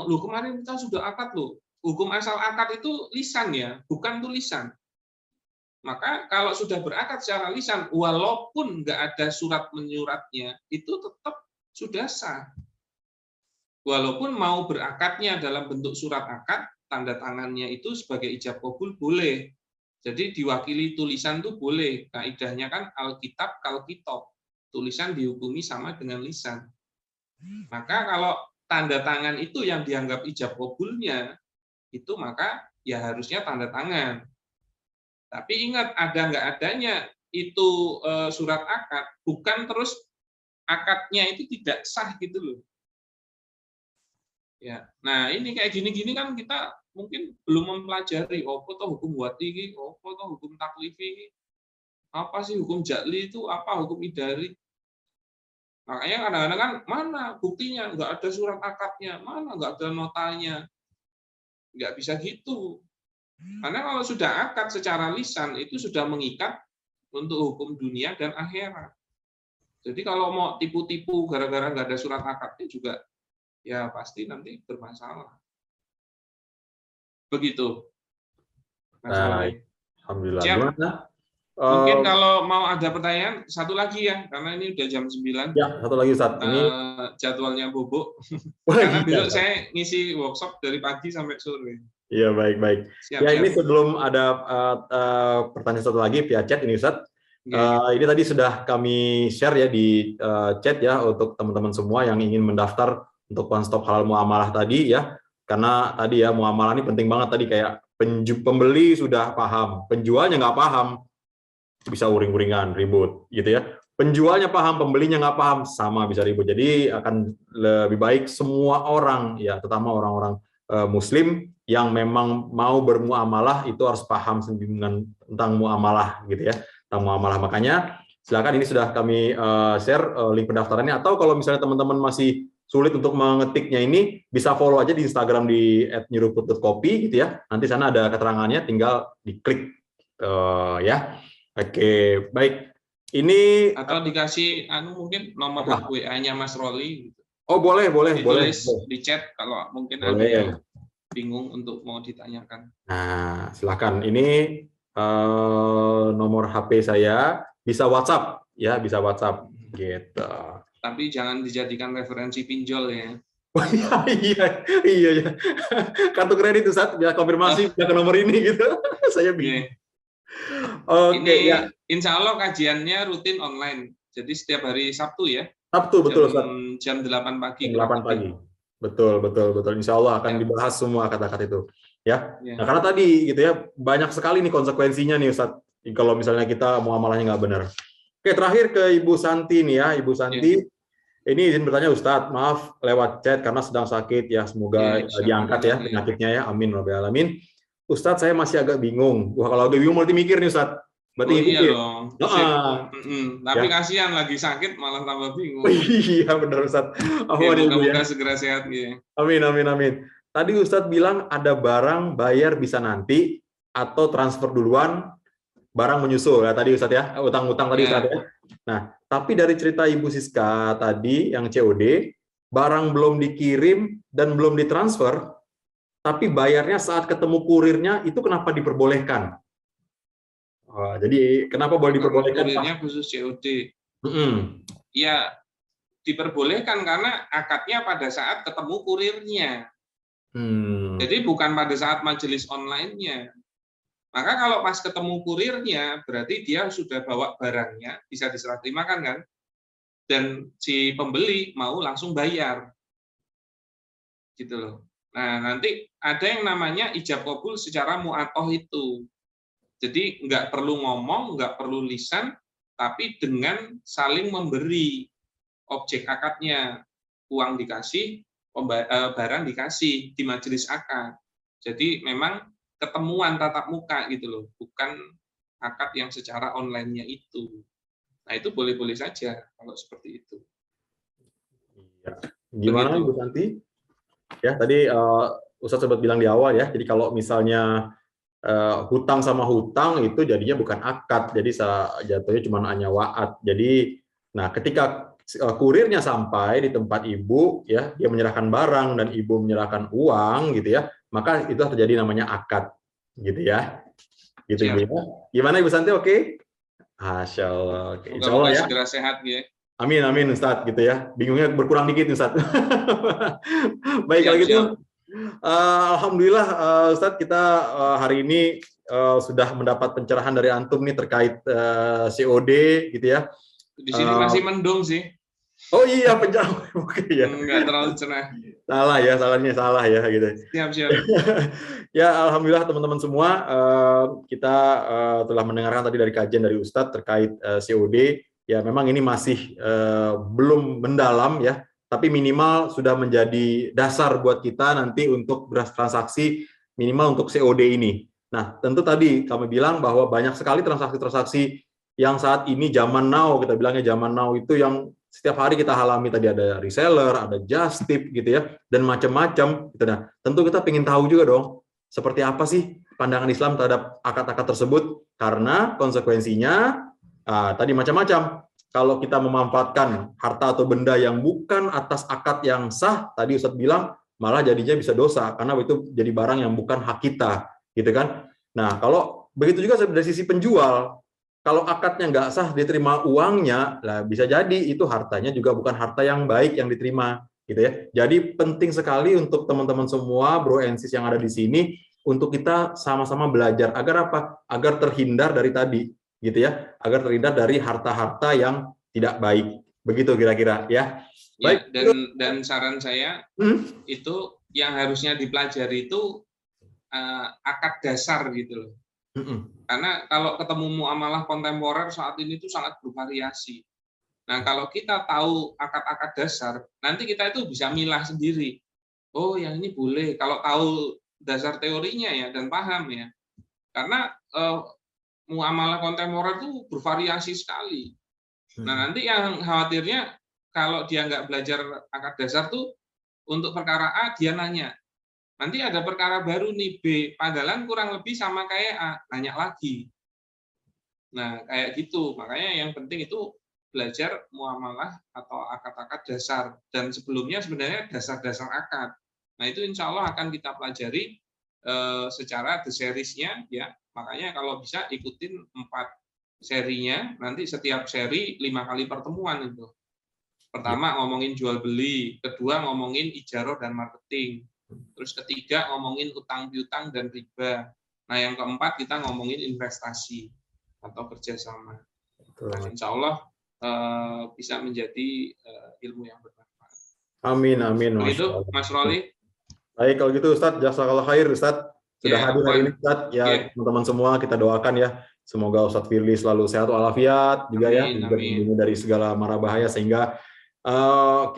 loh kemarin kita sudah akad loh. Hukum asal akad itu lisan ya, bukan tulisan. Maka kalau sudah berakad secara lisan, walaupun nggak ada surat menyuratnya, itu tetap sudah sah. Walaupun mau berakadnya dalam bentuk surat akad, tanda tangannya itu sebagai ijab qabul boleh. Jadi diwakili tulisan itu boleh. Kaidahnya kan alkitab kal kitab. Tulisan dihukumi sama dengan lisan. Maka kalau tanda tangan itu yang dianggap ijab qabulnya, itu maka ya harusnya tanda tangan. Tapi ingat, ada nggak adanya itu surat akad, bukan terus akadnya itu tidak sah gitu loh. Ya, nah ini kayak gini-gini kan kita mungkin belum mempelajari apa tuh hukum wati, apa tuh hukum taklifi, apa sih hukum ja'li itu, apa hukum idari. Makanya kadang-kadang kan mana buktinya, nggak ada surat akadnya, mana nggak ada notanya, nggak bisa gitu. Karena kalau sudah akad secara lisan itu sudah mengikat untuk hukum dunia dan akhirat. Jadi kalau mau tipu-tipu gara-gara nggak ada surat akadnya juga ya pasti nanti bermasalah. Begitu. Baik. Alhamdulillah. Siap. Gimana? Mungkin kalau mau ada pertanyaan, satu lagi ya, karena ini udah jam 9. Ya, satu lagi Ustaz. Ini jadwalnya bobok. Karena besok saya ngisi workshop dari pagi sampai sore. Iya, baik. Siap, ini sebelum ada pertanyaan satu lagi via chat ini Ustaz. Ini tadi sudah kami share ya di chat ya untuk teman-teman semua yang ingin mendaftar untuk One Stop Halal Muamalah tadi ya. Karena tadi ya muamalah ini penting banget tadi, kayak pembeli sudah paham, penjualnya nggak paham, bisa uring-uringan, ribut gitu ya. Penjualnya paham, pembelinya nggak paham, sama bisa ribut. Jadi akan lebih baik semua orang ya, terutama orang-orang Muslim yang memang mau bermuamalah itu harus paham tentang muamalah gitu ya, tentang muamalah. Makanya silakan, ini sudah kami share link pendaftarannya, atau kalau misalnya teman-teman masih sulit untuk mengetiknya, ini bisa follow aja di Instagram di @nyuruput.kopi gitu ya. Nanti sana ada keterangannya, tinggal diklik ya. Oke, baik. Ini atau dikasih mungkin nomor WA-nya Mas Roli. Oh, boleh. Ditulis di chat kalau mungkin boleh. ada yang bingung untuk mau ditanyakan. Nah, silakan. Ini nomor HP saya, bisa WhatsApp ya, bisa WhatsApp gitu. Tapi jangan dijadikan referensi pinjol ya. Oh, iya. Kartu kredit Ustaz, biar konfirmasi ke nomor ini gitu. Saya bingung. Oke, ya. Insya Allah kajiannya rutin online. Jadi setiap hari Sabtu ya. Sabtu, betul Ustaz. Jam 8 pagi. Jam 8 pagi. Betul. Insya Allah akan dibahas semua kata-kata itu. Ya. Nah, karena tadi gitu ya, banyak sekali nih konsekuensinya nih Ustaz. Kalau misalnya kita muamalahnya nggak benar. Oke, terakhir ke Ibu Santi nih ya, Ibu Santi. Ini izin bertanya Ustadz, maaf lewat chat karena sedang sakit ya, semoga diangkat ya penyakitnya ya, amin rabbil alamin. Ustadz, saya masih agak bingung. Wah, kalau agak bingung berarti mikir nih Ustadz. Berarti iya dong. Tapi kasihan lagi sakit malah tambah bingung. Iya benar Ustadz. Moga-moga segera sehat ya. Amin. Tadi Ustadz bilang ada barang bayar bisa nanti atau transfer duluan, barang menyusul ya tadi Ustadz ya, utang-utang tadi Ustadz ya. Nah, tapi dari cerita Ibu Siska tadi yang COD, barang belum dikirim dan belum ditransfer, tapi bayarnya saat ketemu kurirnya, itu kenapa diperbolehkan? Jadi kenapa boleh diperbolehkan? Kurirnya khusus COD. Ya, diperbolehkan karena akadnya pada saat ketemu kurirnya. Jadi bukan pada saat majelis online-nya. Maka kalau pas ketemu kurirnya, berarti dia sudah bawa barangnya, bisa diserah terimakan kan? Dan si pembeli mau langsung bayar. Gitu loh. Nah, nanti ada yang namanya ijab kabul secara mu'atoh itu. Jadi nggak perlu ngomong, nggak perlu lisan, tapi dengan saling memberi objek akadnya. Uang dikasih, barang dikasih di majelis akad. Jadi memang ketemuan tatap muka gitu loh, bukan akad yang secara online-nya itu. Nah, itu boleh-boleh saja kalau seperti itu. Gimana Ibu Santi? Ya, tadi Ustadz sempat bilang di awal ya, jadi kalau misalnya hutang sama hutang itu jadinya bukan akad, jadi jatuhnya cuma hanya wa'ad. Jadi, nah ketika kurirnya sampai di tempat ibu, ya dia menyerahkan barang dan ibu menyerahkan uang, gitu ya, maka itu terjadi namanya akad, gitu ya. Gitu Ibu ya. Gimana Ibu Santi? Oke? Masya Allah. Insya Allah ya. Segera sehat ya. Amin Ustadz, gitu ya. Bingungnya berkurang dikit Ustadz. Baik kalau gitu. Alhamdulillah Ustadz, kita hari ini sudah mendapat pencerahan dari antum nih terkait COD gitu ya. Di sini masih mendung sih. Oh iya, pencerahan. Oke ya. Enggak terlalu cerah. Salah ya gitu. Siap. Ya alhamdulillah teman-teman semua, kita telah mendengarkan tadi dari kajian dari Ustadz terkait COD. Ya memang ini masih belum mendalam ya, tapi minimal sudah menjadi dasar buat kita nanti untuk transaksi minimal untuk COD ini. Nah, tentu tadi kami bilang bahwa banyak sekali transaksi-transaksi yang saat ini zaman now, kita bilangnya zaman now itu yang setiap hari kita alami. Tadi ada reseller, ada just tip gitu ya, dan macam-macam. Nah, tentu kita ingin tahu juga dong, seperti apa sih pandangan Islam terhadap akad-akad tersebut, karena konsekuensinya tadi macam-macam. Kalau kita memanfaatkan harta atau benda yang bukan atas akad yang sah, tadi Ustadz bilang, malah jadinya bisa dosa, karena itu jadi barang yang bukan hak kita, gitu kan. Nah, kalau begitu juga dari sisi penjual, kalau akadnya nggak sah, diterima uangnya, lah bisa jadi itu hartanya juga bukan harta yang baik yang diterima, gitu ya. Jadi penting sekali untuk teman-teman semua, bro and sis yang ada di sini, untuk kita sama-sama belajar, agar apa? Agar terhindar dari tadi, gitu ya, agar terhindar dari harta-harta yang tidak baik. Begitu kira-kira ya. Baik. Ya, dan saran saya itu yang harusnya dipelajari itu akad dasar gitu loh. Karena kalau ketemu muamalah kontemporer saat ini itu sangat bervariasi. Nah, kalau kita tahu akad-akad dasar, nanti kita itu bisa milah sendiri. Oh, yang ini boleh kalau tahu dasar teorinya ya dan paham ya. Karena muamalah kontemporer itu bervariasi sekali. Nah, nanti yang khawatirnya kalau dia nggak belajar akad dasar tuh untuk perkara A dia nanya. Nanti ada perkara baru nih B, padahal kurang lebih sama kayak A, nanya lagi. Nah, kayak gitu. Makanya yang penting itu belajar muamalah atau akad-akad dasar. Dan sebelumnya sebenarnya dasar-dasar akad. Nah, itu insya Allah akan kita pelajari secara the series-nya ya, Makanya kalau bisa ikutin 4 serinya, nanti setiap seri 5 kali pertemuan itu. Pertama ngomongin jual beli, kedua ngomongin ijaroh dan marketing, terus ketiga ngomongin utang piutang dan riba. Nah yang keempat kita ngomongin investasi atau kerjasama. Nah, insya Allah bisa menjadi ilmu yang bermanfaat. Amin, amin. Begitu Mas Roli. Baik, kalau gitu Ustadz, jazakallah khair Ustadz. Sudah hadir hari ini Ustadz. Ya, teman-teman semua kita doakan ya. Semoga Ustadz Firly selalu sehat walafiat juga ya. Dilindungi dari segala mara bahaya sehingga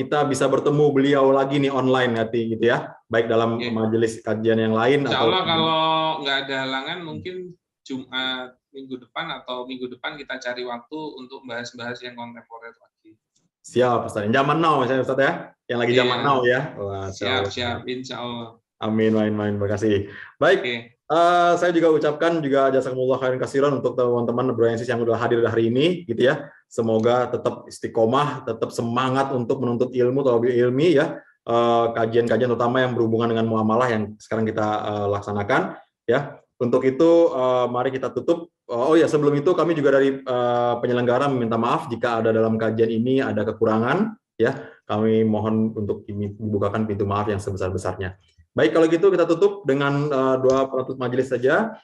kita bisa bertemu beliau lagi nih online nanti gitu ya. Baik dalam majelis kajian yang lain. Insya Allah kalau nggak ada halangan mungkin Jumat minggu depan kita cari waktu untuk bahas-bahas yang kontemporer lagi. Siap Ustaz. Zaman now saya Ustaz ya. Yang lagi zaman now ya. Wah, siap insya Allah. Amin, terima kasih. Baik. Saya juga ucapkan juga jazakumullah khairan katsiran untuk teman-teman Broensis yang sudah hadir hari ini gitu ya. Semoga tetap istiqomah, tetap semangat untuk menuntut ilmu atau ilmi ya. Kajian-kajian terutama yang berhubungan dengan muamalah yang sekarang kita laksanakan ya. Untuk itu mari kita tutup. Oh ya, sebelum itu kami juga dari penyelenggara meminta maaf jika ada dalam kajian ini ada kekurangan ya. Kami mohon untuk dibukakan pintu maaf yang sebesar-besarnya. Baik, kalau gitu kita tutup dengan doa penutup majelis saja.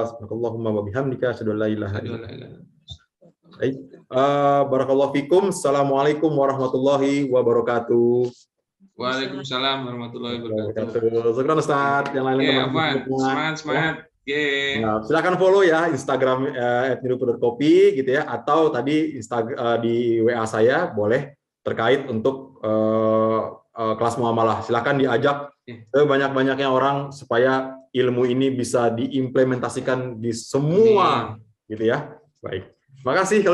Subhanallahumma wa bihamdika asyhadu an la ilaha illa anta. Baik. Barakallahu fikum. Assalamualaikum warahmatullahi wabarakatuh. Waalaikumsalam warahmatullahi wabarakatuh. Syukran Ustaz. Yang lain teman-teman. Semangat. Nah, silakan follow ya Instagram @nirupu.kopi gitu ya, atau tadi di WA saya boleh terkait untuk kelas muamalah. Silakan diajak sebanyak-banyaknya orang supaya ilmu ini bisa diimplementasikan di semua gitu ya. Baik. Terima kasih.